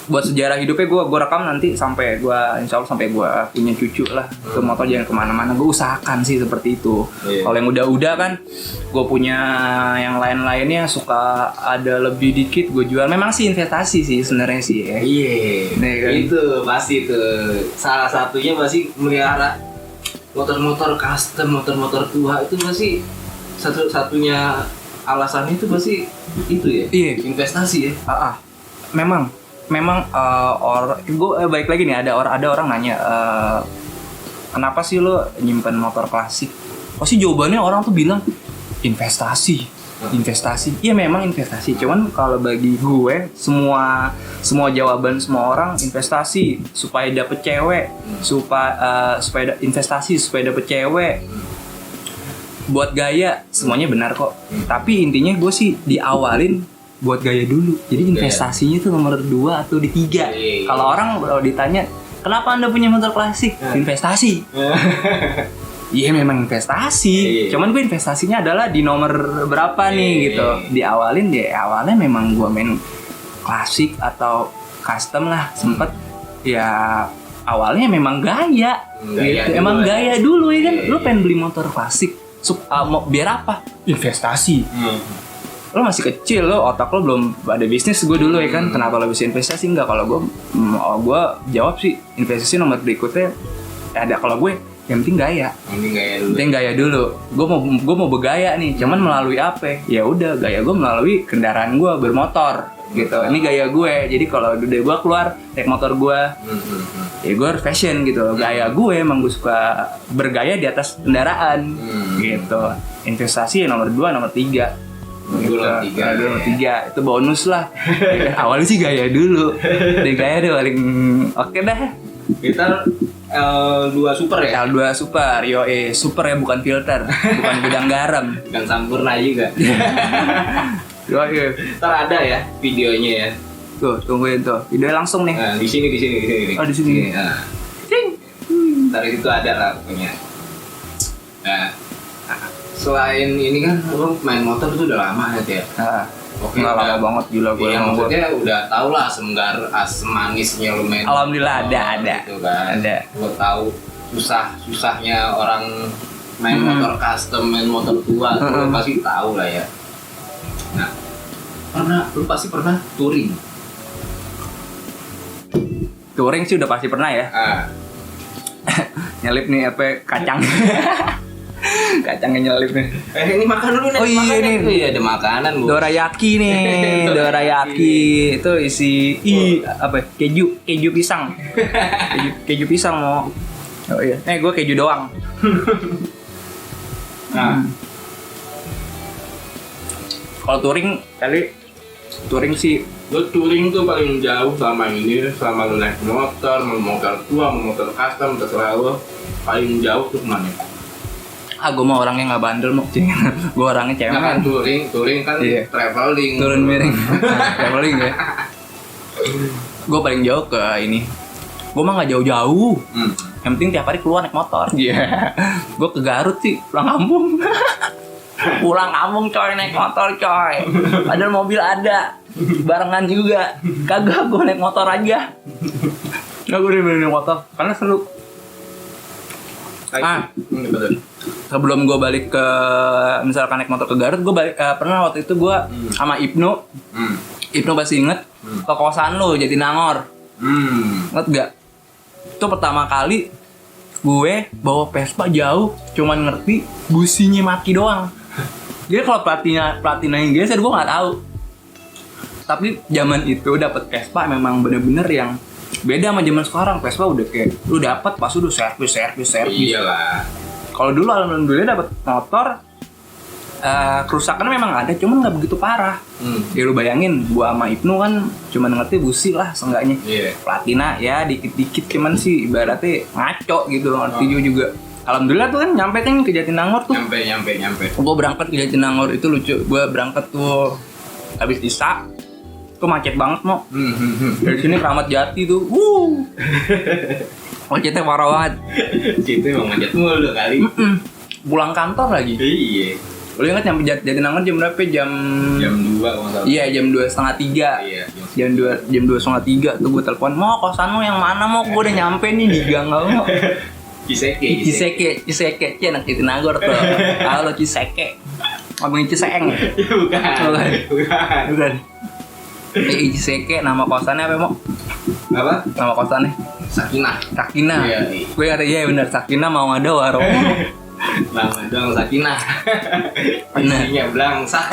buat sejarah hidupnya. Gue rekam nanti sampai gue, insya Allah sampai gue punya cucu lah. Itu motor jangan kemana-mana, gue usahakan sih seperti itu. Kalau yang udah kan, gue punya yang lain-lainnya suka ada lebih dikit gue jual. Memang sih investasi sih sebenarnya sih ya. Kan? Itu pasti tuh salah satunya masih melihara motor-motor custom, motor-motor tua itu masih satu-satunya alasannya itu pasti itu ya. Investasi ya. Memang gue balik lagi nih, ada orang nanya, kenapa sih lo nyimpen motor klasik? Pasti jawabannya orang tuh bilang investasi. Iya memang investasi. Cuman kalau bagi gue, semua jawaban semua orang investasi supaya dapet cewek, supaya investasi supaya dapet cewek, buat gaya, semuanya benar kok. Tapi intinya gue sih diawalin buat gaya dulu. Jadi investasinya tuh nomor 2 atau di 3. Kalau orang kalau ditanya, kenapa Anda punya motor klasik? Investasi. Iya memang investasi. Cuman gue investasinya adalah di nomor berapa nih gitu. Diawalin awalnya memang gue main klasik atau custom lah. Sempet ya awalnya memang gaya gitu. Emang gaya dulu ya kan. Lu pengen beli motor klasik mau biar apa? Investasi. Lo masih kecil, lo otak lo belum ada bisnis. Gue dulu ya kan, kenapa lo bisa investasi? Enggak, kalau gue jawab sih investasi nomor berikutnya ada. Kalau gue yang penting gaya dulu. Gue mau bergaya nih, cuman melalui apa? Ya udah, gaya gue melalui kendaraan gue bermotor gitu. Ini gaya gue. Jadi kalau udah gue keluar naik motor gue, ya gue fashion gitu. Gaya gue emang gue suka bergaya di atas kendaraan gitu. Investasi nomor 2, nomor 3 gitu. Nomor 3 itu bonus lah. Awalnya sih gaya dulu. Gaya deh paling oke dah. Kita L2 Super ya? L2 Super, super ya, bukan filter, bukan gudang garam. Bukan sampurna juga. Ntar ada ya videonya ya. Tuh, tungguin tuh. Video langsung nih. Nah, di sini. Oh, di sini. Nah. Ntar itu ada lah pokoknya. Nah, selain ini kan lo main motor itu udah lama ya? Oke, nggak lama banget gila gue. Iya, maksudnya udah tau lah manisnya lo main. Alhamdulillah motor, ada. Gitu kan. Ada. Gue tahu susahnya orang main motor custom, main motor tua, lo pasti tahu lah ya. Nah, lu pasti pernah touring. Touring sih udah pasti pernah ya. Nyelip nih kacang. Kacangnya nyelip nih. Ini makan dulu nih. Oh iya nih. Iya, ada makanan, Bu. Dorayaki nih. Dorayaki itu isi keju pisang. Keju pisang mau. Oh iya. Gue keju doang. Nah. Kalau touring sih. Lo touring tuh paling jauh selama lo naik motor, mau motor tua, mau motor custom, terserah lo. Paling jauh tuh kemana? Gue mah orangnya nggak bandel mau. Gue orangnya cewek. Nah, kan touring kan iya. Traveling. Turun miring. Traveling ya. Gue paling jauh ke ini. Gue mah nggak jauh-jauh. Yang penting tiap hari keluar naik motor. Iya. Gue ke Garut sih, pulang kampung. Pulang kampung coy, naik motor coy. Padahal mobil ada, barengan juga. Kagak, gue naik motor aja. Nggak, gue udah naik motor karena seru. Sebelum gue balik ke misalkan naik motor ke Garut, gue pernah waktu itu gue sama Ibnu pasti inget ke kosan lo Jatinangor. Inget gak? Itu pertama kali gue bawa Vespa jauh, cuman ngerti businya mati doang. Jadi kalau platina yang geser gue nggak tahu. Tapi zaman itu dapet Vespa memang bener-bener yang beda sama zaman sekarang. Vespa udah kayak lu dapet pas udah servis. Iyalah. Kalau dulu alhamdulillah dapet motor, kerusakan memang ada, cuman nggak begitu parah. Ya lu bayangin, gua sama Ibnu kan cuman ngerti busi lah seenggaknya. Platina ya dikit-dikit, cuman sih ibaratnya ngaco gitu ngerti juga. Alhamdulillah tuh kan nyampe ke Jatinangor tuh. Nyampe. Gua berangkat ke Jatinangor itu lucu. Gua berangkat tuh habis Isa. Tuh macet banget mau. Dari sini Kramat Jati tuh. Macetnya parah banget. Situ emang macet mulu kali. Pulang kantor lagi. Iya. Lu ingat nyampe Jatinangor jam berapa? Jam 2 kalau enggak. Iya, jam 2:30. Iya. Jam 2:30 tuh gue telepon, "Mau kosan lu yang mana, mau? Gue udah nyampe nih di gang mau." Ciseke, anak Jatinangor tuh. Halo Ciseke. Ngomongin Ciseeng. Bukan. Ciseke, nama kosannya apa, Mo? Apa? Nama kosannya? Sakinah. Iya. Gue kata iya benar, Sakinah mau ada warung. Nama doang Sakinah. Isinya belangsak.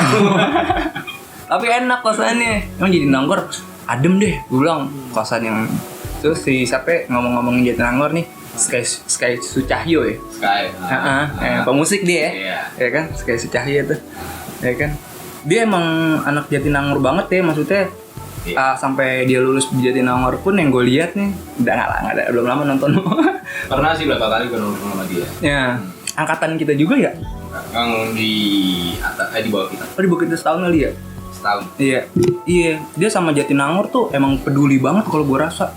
Tapi enak kosannya. Emang Jatinangor adem deh. Gue bilang kosan yang terus si siapa ngomong-ngomongin Jatinangor nih. Sky Sucahyo ya. Pemusik dia ya. Ya kan, Sky Sucahyo tuh. Ya kan. Dia emang anak Jatinangor banget ya, maksudnya. Sampai dia lulus di Jatinangor pun yang gue lihat nih udah nggak ada belum lama nonton. Pernah sih berapa kali gue nonton sama dia. Ya, angkatan kita juga ya? Yang di atas, di bawah kita. Oh, di bawah kita setahun kali ya? Setahun. Iya. Dia sama Jatinangor tuh emang peduli banget kalau gue rasa.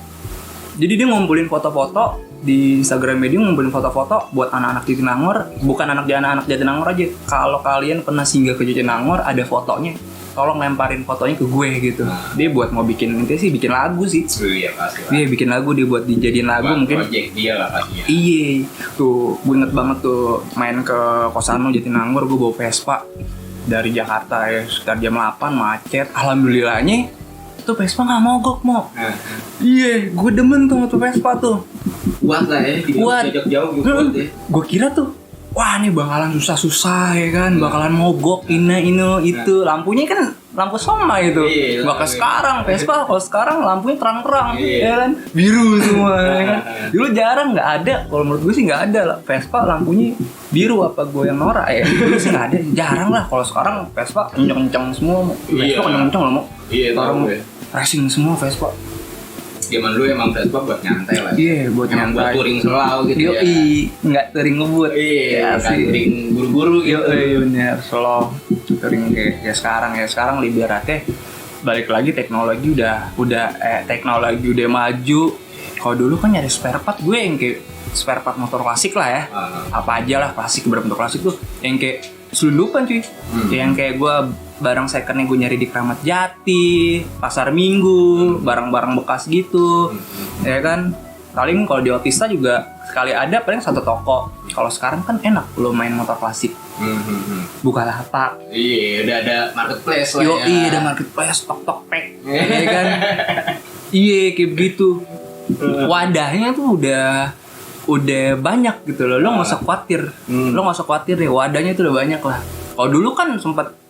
Jadi dia ngumpulin foto-foto di Instagram dia, ngumpulin foto-foto buat anak-anak Jatinangor. Bukan anak Jatinangor aja. Kalau kalian pernah singgah ke Jatinangor, ada fotonya. tolong lemparin fotonya ke gue gitu. Dia buat mau bikin nanti sih bikin lagu sih. Iya pasti lah. Dia bikin lagu, dia buat dijadiin lagu buat mungkin. Project dia lah pastinya. Iya, tuh gue inget banget tuh main ke kosan lo Jatinangor, gue bawa Vespa dari Jakarta ya sekitar jam 8 macet. Alhamdulillahnya tuh Vespa nggak mogok mau. Iya, gue demen tuh motor Vespa tuh. Kuat lah ya, kuat. Jauh kuat ya. Gue kira tuh, wah ini bakalan susah-susah ya kan, bakalan mogok ini itu. Lampunya kan lampu soma itu. Gak kayak sekarang Vespa, kalau sekarang lampunya terang-terang ya kan, biru semua ya kan. Dulu jarang nggak ada, kalau menurut gue sih nggak ada lah Vespa lampunya biru, apa gue yang norak ya. Dulu sih nggak ada, jarang lah. Kalau sekarang Vespa kenceng-kenceng semua, Vespa kenceng-kenceng lah mau. Orang racing semua Vespa. Zaman dulu emang Vespa buat nyantai lah. Iya, buat nyantai. Buat touring selalu gitu ya. Nggak touring ngebut. Iya, nggak touring buru-buru gitu. Iya, bener. Slow. Touring kayak ya sekarang ya. Sekarang liberatnya balik lagi teknologi teknologi udah maju. Kalau dulu kan nyari spare part, gue yang kayak spare part motor klasik lah ya. Apa aja lah klasik, beberapa motor klasik tuh yang kayak selundupan cuy. Yang kayak gue barang secondnya gue nyari di Kramat Jati, Pasar Minggu, barang-barang bekas gitu, ya kan. Paling kalau di Otista juga sekali ada paling satu toko. Kalau sekarang kan enak lo main motor klasik, Bukalapak. Iya, udah ada marketplace lah ya. Iya, ada marketplace, tok-tok-pek, ya kan. Iya, kayak begitu. Wadahnya tuh udah banyak gitu loh. Lo nggak usah khawatir deh, wadahnya tuh udah banyak lah. Kalau dulu kan sempat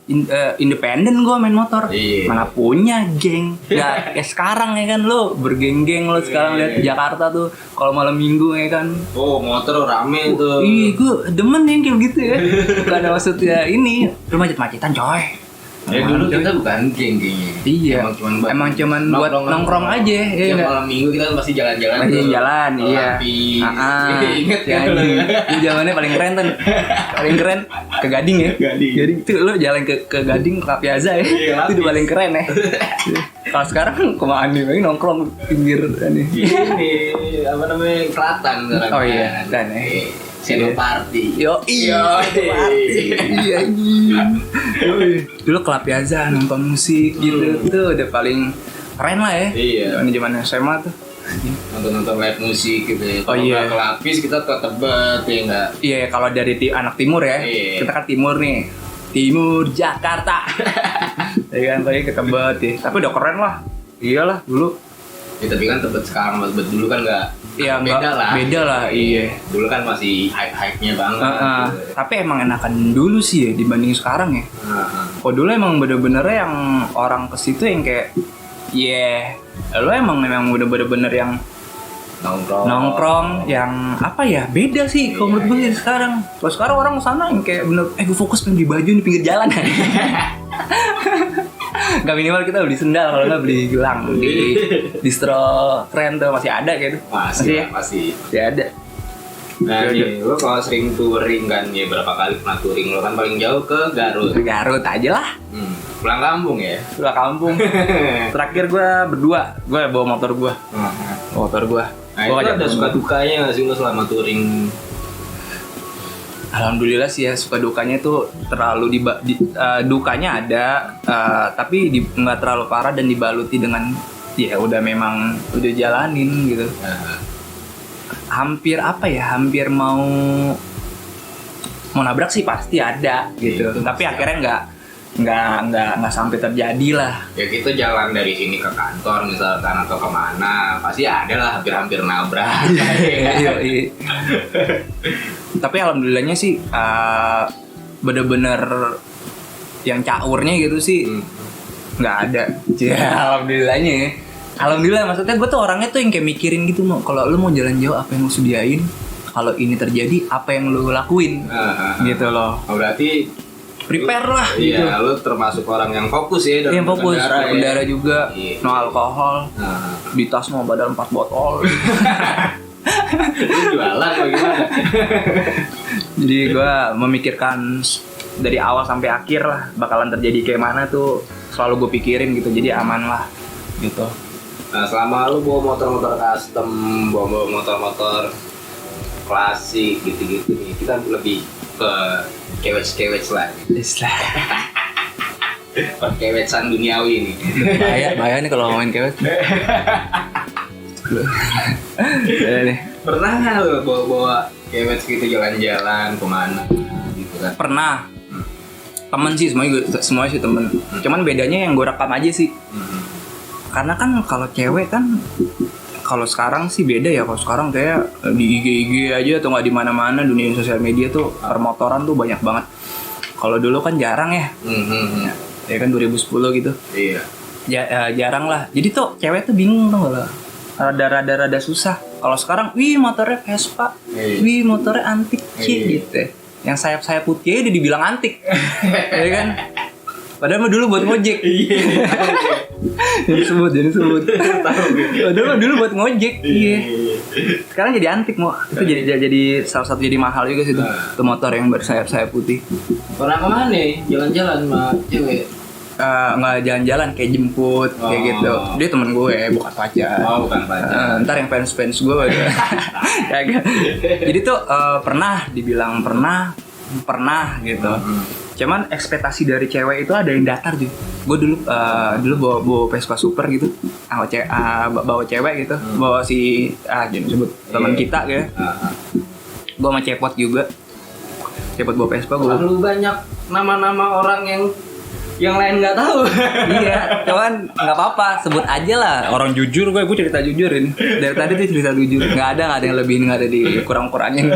independen gue main motor, mana punya geng. Ya kayak sekarang ya kan, lo bergeng-geng lo sekarang lihat Jakarta tuh kalau malam minggu ya kan. Oh, motor rame tuh. Iya, gue demen yang kayak gitu ya. Bukan maksudnya ini lu macet-macetan coy. Ya dulu kita bukan geng-gengnya. Iya. Emang cuman buat nongkrong aja. Ya malam minggu kita kan pasti jalan-jalan. Jalan, iya. Ingat kan? Itu zamannya paling keren tuh. Paling keren ke Gading ya. Gading itu lo jalan ke Gading, ke Piazza ya. Itu udah paling keren ya. Kalau sekarang kemana nih? Nongkrong pinggir nih. Ini apa namanya? Selatan sekarang. Oh iya, dan ya. Shadow Party. Iya. Dulu Club Piazza nonton musik gitu, tuh udah paling keren lah ya. Iya. Zaman SMA tuh. Nonton live musik gitu ya. Oh iya. Ke Lapis kita ke Tebet ya enggak. Iya, kalau dari anak timur ya. Kita kan timur nih. Timur Jakarta. Ya kan, paling ke Tebet ya. Tapi udah keren lah. Iyalah dulu. Ya, tapi kan Tebet sekarang Tebet dulu kan enggak. Iya, beda lah, iya. Dulu kan masih hype-nya banget. Gitu. Tapi emang enakan dulu sih ya dibanding sekarang ya. Kok dulu emang bener-bener yang orang ke situ yang kayak, lo emang bener-bener yang nongkrong yang apa ya, beda sih kalau menurut gue sekarang. Kalau sekarang orang kesana yang kayak bener, gue fokus pengen beli baju di pinggir jalan. Gak minimal kita beli sendal, kalau nggak beli gelang di distro keren tuh masih ada gitu. Masih ada. Nah nih, lo kalau sering touring kan ya, berapa kali pernah touring? Lo kan paling jauh ke Garut aja lah. Pulang kampung ya? Pulang kampung. Terakhir gue berdua, gue bawa motor gue. Nah itu ada suka dukanya nggak sih lo selama touring? Alhamdulillah sih ya, suka dukanya tuh terlalu dukanya ada, tapi nggak terlalu parah dan dibaluti dengan ya udah memang udah jalanin gitu. Hampir mau nabrak sih pasti ada gitu, tapi akhirnya nggak sampai terjadi lah. Ya kita jalan dari sini ke kantor misalkan atau kemana, pasti ada lah hampir nabrak. Iya. Tapi alhamdulillahnya sih bener-bener yang caurnya gitu sih nggak ada. Ya alhamdulillah maksudnya gue tuh orangnya tuh yang kayak mikirin gitu, kalau lu mau jalan jauh apa yang lu sediain, kalau ini terjadi apa yang lu lakuin gitu loh. Berarti prepare lah gitu. Iya, lu termasuk orang yang fokus ya dalam berkendara juga. No alkohol. Di tas mau badal 4 botol. Jualan bagaimana? Jadi gue memikirkan dari awal sampai akhir lah bakalan terjadi kayak mana tuh selalu gue pikirin gitu, jadi aman lah gitu. Nah selama lu bawa motor-motor custom, bawa motor-motor klasik gitu-gitu nih, kita lebih ke kewec lah. Perkewetan duniawi nih. Bahaya nih kalau ngomongin kewet. Pernah nggak lo bawa kewet gitu jalan-jalan kemana gitu kan? Pernah. Temen sih semuanya sih temen. Cuman bedanya yang gue rekam aja sih. Karena kan kalau cewek kan, kalau sekarang sih beda ya. Kalau sekarang kayak di IG aja atau nggak di mana-mana dunia sosial media tuh permotoran tuh banyak banget. Kalau dulu kan jarang ya. Ya kan 2010 gitu. Iya. Jarang lah. Jadi tuh cewek tuh bingung tuh lah. Rada susah. Kalau sekarang, wih motornya Vespa, wih motornya antik gitu. Yang sayap putih udah dibilang antik, ya kan? Padahal mah dulu buat ngojek. Jadi sebut. Padahal mah dulu buat ngojek. Iya. Sekarang jadi antik mau. Itu jadi salah satu jadi mahal juga sih tuh motor yang bersayap putih. Pernah kemana nih? Jalan-jalan sama cewek? Nggak jalan-jalan kayak jemput kayak gitu. Dia temen gue, bukan pacar. Bukan pacar. Ntar yang fans gue udah. Jadi tuh pernah dibilang pernah gitu. Cuman ekspektasi dari cewek itu ada yang datar sih. Gue dulu bawa Vespa Super gitu, bawa cewek gitu, bawa si jangan sebut teman kita gitu. Gue sama Cepot juga. Cepot bawa Vespa gue. Terlalu banyak nama-nama orang yang lain nggak tahu. Iya, cuman nggak apa-apa, sebut aja lah. Orang jujur gue cerita jujurin. Dari tadi tuh cerita jujur. Nggak ada yang lebih, nggak ada di kurang-kurangnya.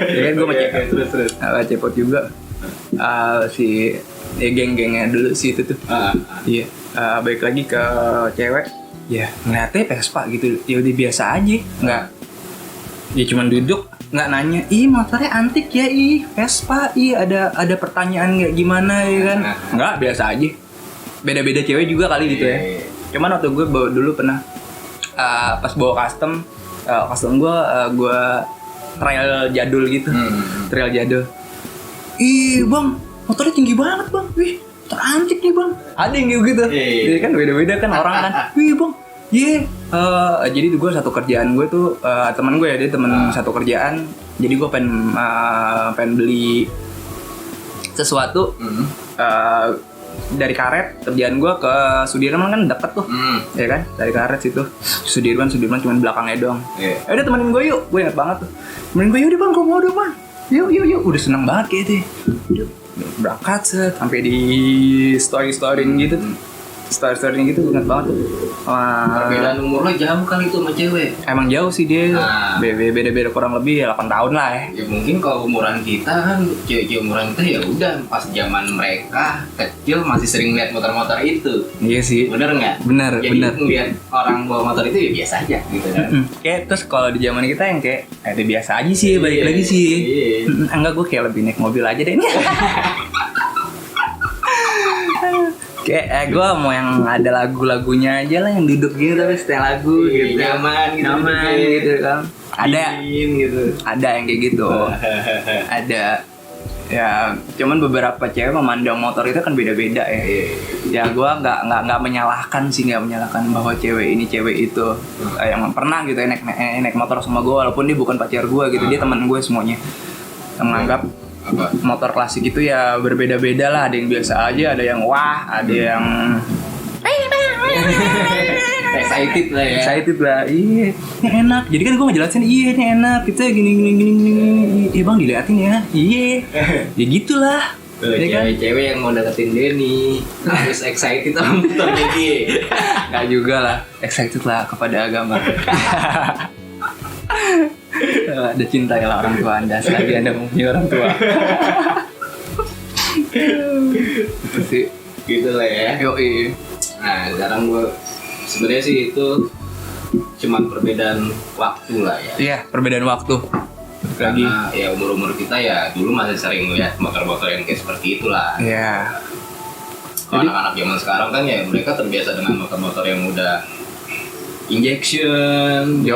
Ya kan gue macam terus. Cepot juga. Si geng-gengnya dulu sih itu tuh. Iya. Balik lagi ke cewek. Ya ngeliatnya Vespa gitu. Ya udah biasa aja. Nggak. Ya cuman duduk. Nggak nanya, motornya antik ya, Vespa, ada pertanyaan nggak gimana ya kan? Nggak, biasa aja. Beda-beda cewek juga kali gitu ya. Cuman waktu gue dulu pernah pas bawa custom gue trail jadul gitu, trail jadul. Bang, motornya tinggi banget bang, motor antik nih bang. Ada yang gitu. Jadi kan beda-beda kan orang kan. Bang. Jadi gue satu kerjaan gue tuh teman gue ya, dia teman satu kerjaan. Jadi gue pengen beli sesuatu dari Karet. Kerjaan gue ke Sudirman kan deket tuh, ya kan? Dari Karet situ Sudirman cuma belakangnya doang. Udah temenin gue yuk, gue ingat banget tuh. Temenin gue yuk deh bang, gue mau dong bang. Yuk, udah seneng banget kayak deh. Berangkat sampai di story-storyin gitu. Story gitu ingat banget tuh. Perbedaan umur lo jauh kali itu sama cewek. Emang jauh sih dia. Beda kurang lebih 8 tahun lah ya. Ya mungkin kalau umuran kita kan, cewek umuran kita ya udah pas zaman mereka kecil masih sering lihat motor-motor itu. Iya sih. Bener nggak? Bener. Jadi ngeliat orang bawa motor itu ya biasa aja gitu kan. Kayak terus kalau di zaman kita yang kayak itu biasa aja sih, balik lagi sih. Enggak, gue kayak lebih naik mobil aja deh. Kayak gue mau yang ada lagu-lagunya aja lah, yang duduk gitu tapi setel lagu gitu. Nyaman gitu kan. Ada gitu. Ada yang kayak gitu. Ada. Ya, cuman beberapa cewek memandang motor itu kan beda-beda ya. Ya gue nggak menyalahkan bahwa cewek ini cewek itu yang pernah gitu naik motor sama gue, walaupun dia bukan pacar gue gitu, dia teman gue semuanya. Menganggap motor klasik itu ya berbeda-beda lah, ada yang biasa aja, ada yang wah, ada yang excited lah, iya, ini enak. Jadi kan gue ngejelasin, iya ini enak, kita gini, iya bang diliatin ya, iya, ya gitulah. Cewek yang mau deketin Denny harus excited sama motornya dia. Nggak juga lah, excited lah kepada agama. Ada cintailah orang tua Anda selagi Anda mempunyai orang tua. Itu sih. Gitu lah ya. Yoi. Nah sekarang gue sebenarnya sih itu cuma perbedaan waktu lah ya. Iya, perbedaan waktu. Karena ya umur kita ya dulu masih sering lihat motor-motor yang kayak seperti itulah. Iya. Anak-anak zaman sekarang kan ya mereka terbiasa dengan motor-motor yang udah injection,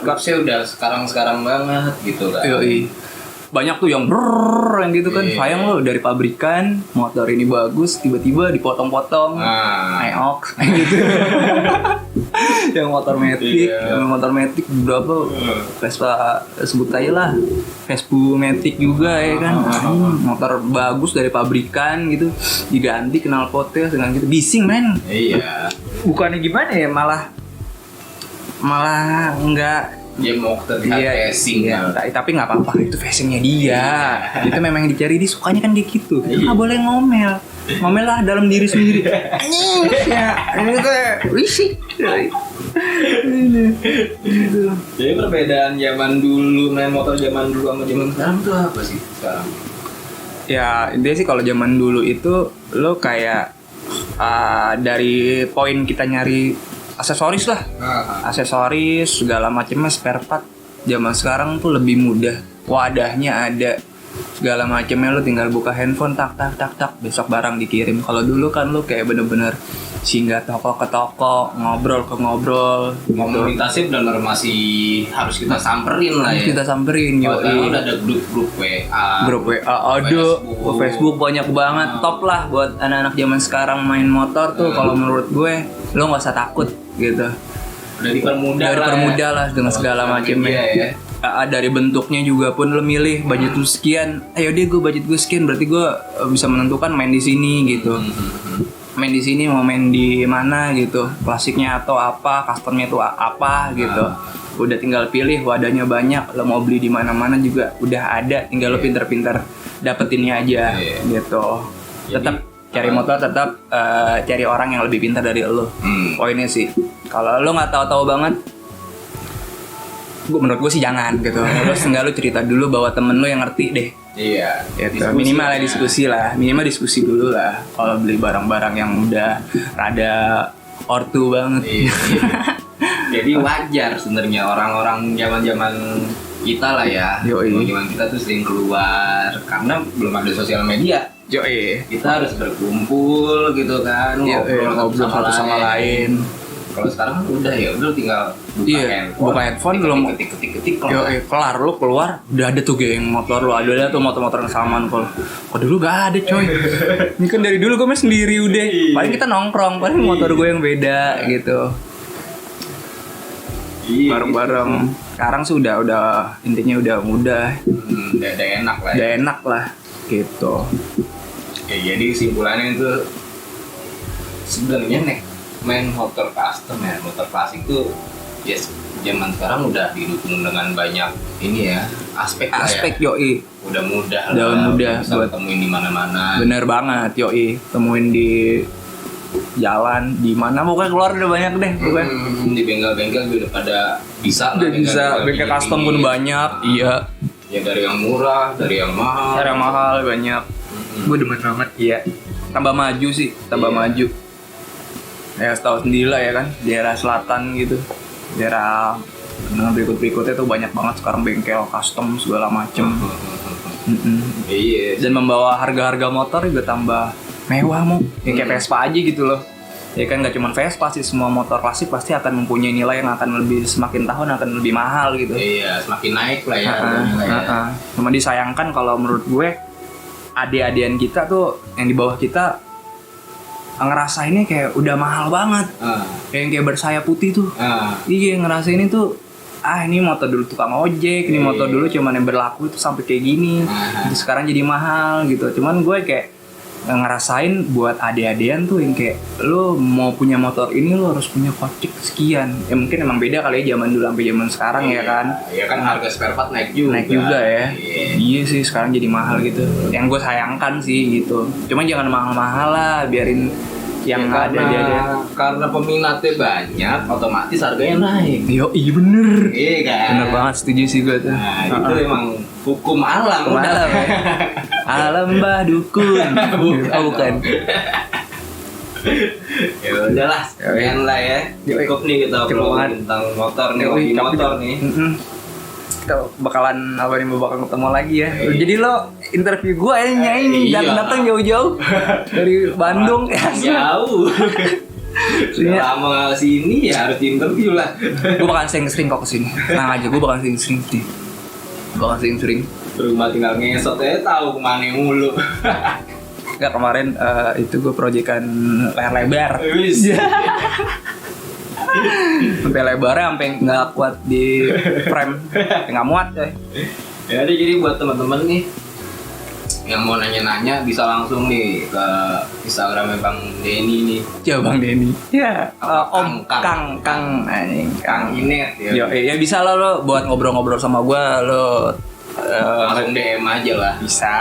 klapsnya udah sekarang banget gitu kan. Yoi. Banyak tuh yang brrrr yang gitu kan. Sayang lo dari pabrikan motor ini bagus tiba-tiba dipotong-potong. Eox gitu. yang motor metik, yang motor metik berapa? Vespa sebut aja lah. Vespa metik juga ya kan. Motor bagus dari pabrikan gitu, diganti knalpotnya dengan gitu. Bising men. Iya. Bukannya gimana ya, malah enggak. Dia mau terlihat facing iya. Tapi nggak apa-apa, itu fashionnya dia. Itu memang yang dicari, dia sukanya kan dia gitu. Nggak boleh ngomel lah dalam diri sendiri. Anjing ya, itu risik. Jadi perbedaan zaman dulu main motor zaman dulu sama zaman sekarang tuh apa sih sekarang? Ya intinya sih kalau zaman dulu itu lo kayak dari poin kita nyari aksesoris lah, aksesoris segala macamnya, spare part. Zaman sekarang tuh lebih mudah, wadahnya ada, segala macamnya, lo tinggal buka handphone tak besok barang dikirim. Kalau dulu kan lo kayak bener-bener singgah toko ke toko, ngobrol ke ngobrol. Komunitasnya benar masih harus kita samperin lah ya. Kita samperin, udah ada grup WA. Grup WA ada, Facebook banyak banget. Top lah buat anak-anak zaman sekarang main motor tuh. Kalau menurut gue, lo nggak usah takut gitu. Udah dipermudah lah dengan segala macamnya. Ya. Dari bentuknya juga pun lo milih budget lu sekian. Ayo deh gue budget gue sekian, berarti gue bisa menentukan main di sini gitu. Main di sini mau main di mana gitu, klasiknya atau apa, customnya itu apa gitu. Udah tinggal pilih, wadahnya banyak, lo mau beli di mana-mana juga udah ada, tinggal lo pinter-pinter dapetinnya aja gitu. Tetap cari motor, tetap cari orang yang lebih pintar dari lo. Poinnya sih, kalau lo nggak tahu-tahu banget, menurut gue sih jangan gitu. Terus enggak, lo cerita dulu bahwa temen lo yang ngerti deh. Iya. Gitu. Minimal diskusi lah, minimal diskusi dulu lah. Kalau beli barang-barang yang udah rada ortu banget. Iya. Jadi wajar sebenarnya orang-orang zaman-zaman kita lah ya. Zaman kita tuh sering keluar karena belum ada sosial media. Kita harus berkumpul gitu kan, ngobrol satu sama lain. Kalau sekarang kan udah ya, udah tinggal buka handphone belum ketik kelar, lu keluar udah ada tuh geng motor lu, ada tuh motor-motor yang samaan. Kalau dulu gak ada coy. Ini kan dari dulu gue main sendiri udah. Paling kita nongkrong, paling motor gue yang beda gitu. Bareng-bareng. Sekarang sih udah intinya udah mudah. Udah enak lah. Udah enak lah gitu. Jadi kesimpulannya itu sebenarnya main motor custom ya, motor klasik itu zaman sekarang udah didukung dengan banyak ini ya, aspek ya. Udah mudah bisa temuin di mana-mana. Bener banget temuin di jalan di mana, pokoknya keluar udah banyak deh pokoknya. Di bengkel-bengkel udah pada bisa lah, bengkel custom pun banyak. Iya ya, dari yang murah, dari yang mahal banyak. Gue demen banget. Iya, tambah maju sih, maju. Ya setahu sendiri lah ya kan, daerah selatan gitu, daerah berikutnya tuh banyak banget sekarang bengkel custom segala macem. Dan membawa harga-harga motor juga tambah mewah kayak Vespa aja gitu loh. Ya kan nggak cuma Vespa sih, semua motor klasik pasti akan mempunyai nilai yang akan lebih, semakin tahun akan lebih mahal gitu. Iya, semakin naik lah ya. Cuma disayangkan kalau menurut gue, adik-adian kita tuh yang di bawah kita ngerasainnya kayak udah mahal banget. Kayak bersayap putih tuh. Iya, ngerasain itu ini motor dulu tukang ojek, ini motor dulu cuman yang berlaku itu sampai kayak gini. Terus sekarang jadi mahal gitu. Cuman gue kayak ngerasain buat adik-adian tuh yang kayak lo mau punya motor ini lo harus punya kocek sekian. Ya mungkin emang beda kali ya zaman dulu sampai zaman sekarang ya kan. Iya kan, harga spare part naik juga ya. Iya sih, sekarang jadi mahal gitu. Yang gue sayangkan sih gitu. Cuman jangan mahal-mahal lah, biarin yang ada karena peminatnya banyak, otomatis harganya naik. Iya bener. Iya kan. Bener banget, setuju sih gue tuh. Nah, itu emang hukum alam. Alam bah dukun. Bukan. Ya udahlah, sekian lah ya. Cukup nih kita ngomongin tentang motor nih, motor nih. Kita bakalan ketemu lagi ya. Jadi lo interview gue aja ini, datang jauh-jauh dari Bandung ya. Jauh. Sudah lama sini ya harus interview lah. Gue bakalan sering-sering kok kesini. Tenang aja, gue bakalan sering-sering. Rumah tinggal ngesot aja tahu kemana mulu. Enggak, kemarin itu gue proyekan layar lebar. Sampai lebarnya sampai nggak kuat di frame, nggak muat coy. Ya jadi buat teman-teman nih yang mau nanya-nanya bisa langsung nih ke Instagramnya Bang Denny nih. Ya Bang Denny. Ya. Om Kang Inet. Ya bisa lo buat ngobrol-ngobrol sama gue lo. Langsung DM aja lah. Bisa.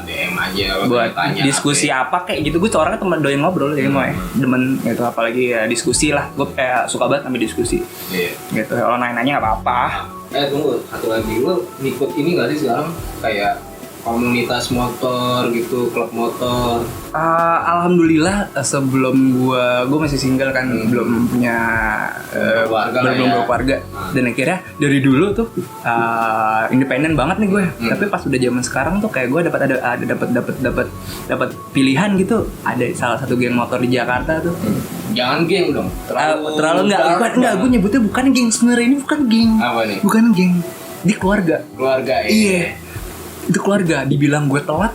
DM aja. Buat tanya diskusi apa kayak gitu. Gue orangnya teman doyan ngobrol ya mau demen gitu, apalagi ya diskusi lah. Gue suka banget sampai diskusi. Iya. Gitu. Kalau nanya-nanya nggak apa-apa. Tunggu satu lagi, lo ngikut ini nggak sih sekarang kayak komunitas motor gitu, klub motor? Alhamdulillah sebelum gue masih single kan, belum punya belum berkeluarga. Dan akhirnya dari dulu tuh independen banget nih gue. Tapi pas udah zaman sekarang tuh kayak gue dapat pilihan gitu. Ada salah satu geng motor di Jakarta tuh. Jangan geng dong. Terlalu enggak, gue nyebutnya bukan geng sebenarnya, ini bukan geng. Apa nih? Bukan geng. Di keluarga. Keluarga Iya. Itu keluarga, dibilang gue telat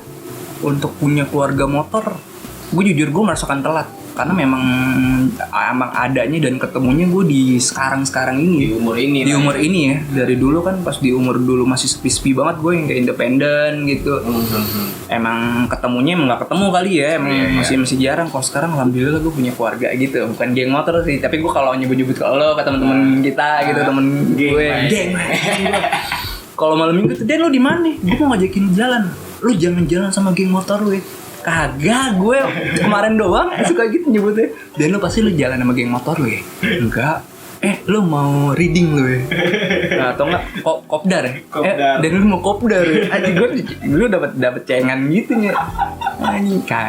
untuk punya keluarga motor. Gue jujur gue merasakan telat karena memang adanya dan ketemunya gue di sekarang ini. Di umur ini ya. Dari dulu kan pas di umur dulu masih sepi-sepi banget gue yang kayak independen gitu. Emang ketemunya emang nggak ketemu kali ya, emang masih jarang. Kalau sekarang alhamdulillah gue punya keluarga gitu. Bukan geng motor sih, tapi gue kalau nyebut ke lo, ke teman-teman kita gitu, temen gue geng. Kalau malam minggu tuh, Den lu di mana? Gue mau ngajakin jalan. Lu jangan jalan sama geng motor lu ya. Kagak, gue kemarin doang suka gitu nyebutnya. Den lu pasti lu jalan sama geng motor lu ya. Enggak. Lu mau reading lu ya? Atau enggak kopdar ya? Dan lu mau kopdar ya? Aji gue dulu dapet cengan gitu ya.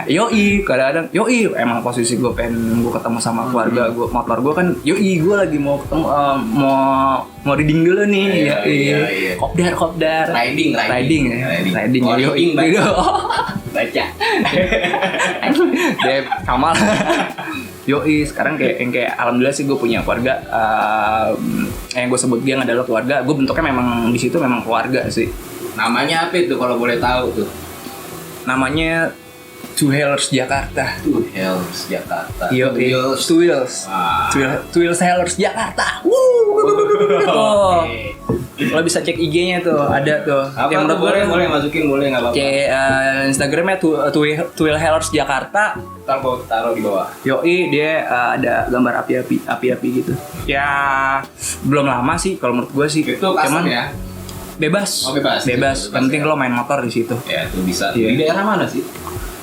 Yoi, kadang-kadang yoi, emang posisi gue pengen gue ketemu sama keluarga gue, motor gue kan yoi, gue lagi mau ketemu mau reading dulu nih. Iya. Kopdar riding yoi baca deh sama lah. Yoi, sekarang kayak alhamdulillah sih gue punya keluarga. Yang gue sebut geng adalah keluarga. Gue bentuknya memang di situ memang keluarga sih. Namanya apa itu kalau boleh tahu tuh? Namanya Two Wheelers Jakarta. Two Wheelers Jakarta. Two Wheels Hellers Jakarta. Oh. Lo bisa cek IG-nya tuh, ada tuh. Apa yang tuh boleh masukin, boleh nggak apa-apa. Instagramnya Two Wheels Hellers Jakarta. Ntar gue taruh di bawah. Yoi, dia ada gambar api-api gitu. Ya belum lama sih kalau menurut gue sih. Itu cuman ya. Bebas. Bebas. Penting lo main motor di situ. Ya, itu bisa. Di daerah mana sih?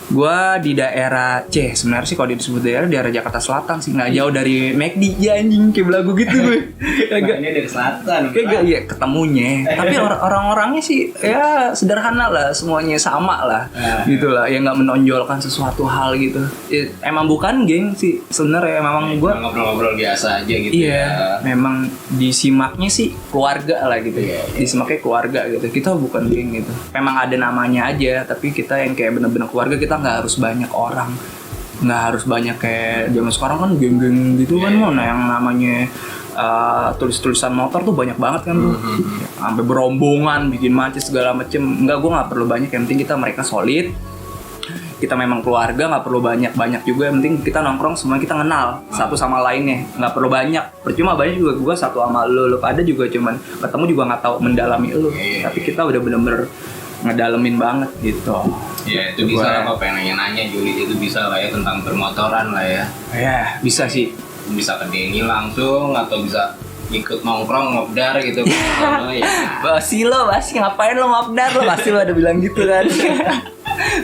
Gua di daerah sebenarnya sih kalau disebut daerah Jakarta Selatan sih, nggak jauh dari McD ya anjing, kayak belagu gitu gue. Agak ini dari selatan. Kayak iya ketemunya. Tapi orang-orangnya sih ya sederhana lah, semuanya sama lah. Gitu lah, yang nggak menonjolkan sesuatu hal gitu. Emang bukan geng sih sebenarnya, memang gua ngobrol-ngobrol biasa aja gitu. Iya, memang disimaknya sih keluarga lah gitu. Disimaknya keluarga gitu. Kita bukan geng gitu. Memang ada namanya aja, tapi kita yang kayak bener-bener keluarga, kita nggak harus banyak orang, nggak harus banyak kayak zaman sekarang kan geng-geng gitu kan. Nah yang namanya tulis-tulisan motor tuh banyak banget kan tuh, sampai berombongan bikin macet segala macem. Enggak, gue nggak perlu banyak, yang penting kita mereka solid, kita memang keluarga, nggak perlu banyak juga, yang penting kita nongkrong semua kita kenal satu sama lainnya, nggak perlu banyak. Percuma banyak juga gue satu sama lu pada juga cuman ketemu juga nggak tahu mendalami lu, tapi kita udah bener-bener ngedalemin banget gitu. Ya itu bisa lah, kalau pengen nanya-nanya Juli itu bisa lah ya, tentang permotoran lah ya. Ya bisa sih. Bisa ke Denny langsung atau bisa ikut nongkrong ngobdar gitu. Basi ngapain lo ngobdar, lo pasti lo ada bilang gitu kan.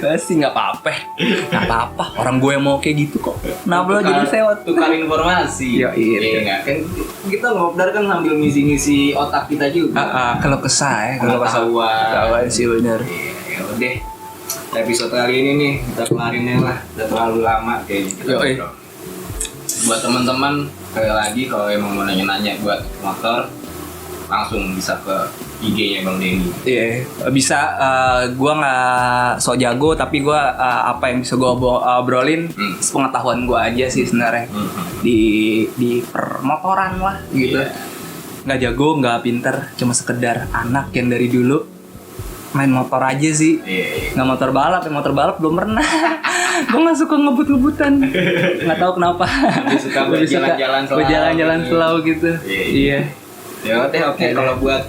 Basi nggak apa-apa, orang gue mau kayak gitu kok. Nah lo jadi sewot tukar informasi. Iya kan kita ngobdar kan sambil ngisi-ngisi otak kita juga. Kalau kesah kalau ketahuan sih bener. Ya udah, episode kali ini nih kita kelarinnya lah, udah terlalu lama kayaknya. Buat teman-teman sekali lagi kalau emang mau nanya-nanya buat motor, langsung bisa ke IG-nya Bang Denny. Iya, bisa. Gue nggak so jago, tapi gue apa yang bisa gue obrolin, pengetahuan gue aja sih sebenarnya. Di permotoran lah gitu. Nggak jago, nggak pinter, cuma sekedar anak yang dari dulu main motor aja sih. Nggak motor balap belum pernah. Gue nggak suka ngebut-ngebutan. Nggak tahu kenapa. Lebih suka berjalan-jalan slow gitu. Iya. Ya udah oke. Kalau buat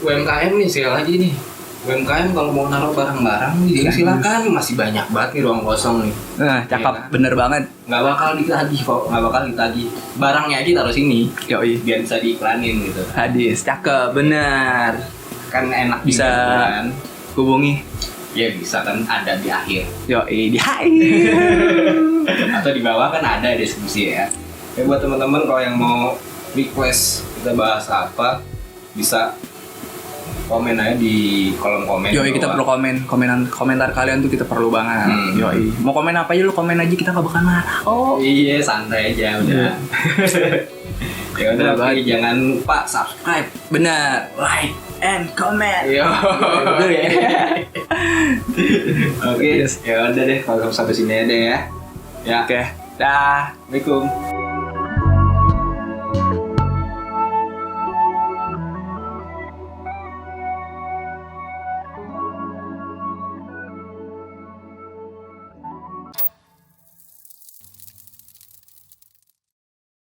UMKM nih sekali lagi nih. UMKM kalau mau naruh barang-barang nih silakan, masih banyak banget nih ruang kosong nih. Nah, cakep, ya, bener banget. Nggak bakal ditagih kok, nggak bakal ditagih. Barangnya aja taruh sini. Yoi, biar bisa diiklanin gitu. Hadis, cakep, bener. Kan enak bisa kan hubungi. Ya bisa kan ada di akhir. Yoi, di akhir. Atau di bawah kan ada deskripsi ya. Ya buat teman-teman kalau yang mau request kita bahas apa bisa komen aja di kolom komen. Yoi, kita perlu komentar kalian tuh kita perlu banget. Yoi, mau komen apa aja lu komen aja, kita gak bakal marah. Oh iya, santai aja udah. Ya udah, oke, jangan lupa subscribe. Benar, like and comment. Oke, ya udah deh kalau sampai sini aja deh ya. Ya. Oke. Dah. Assalamualaikum.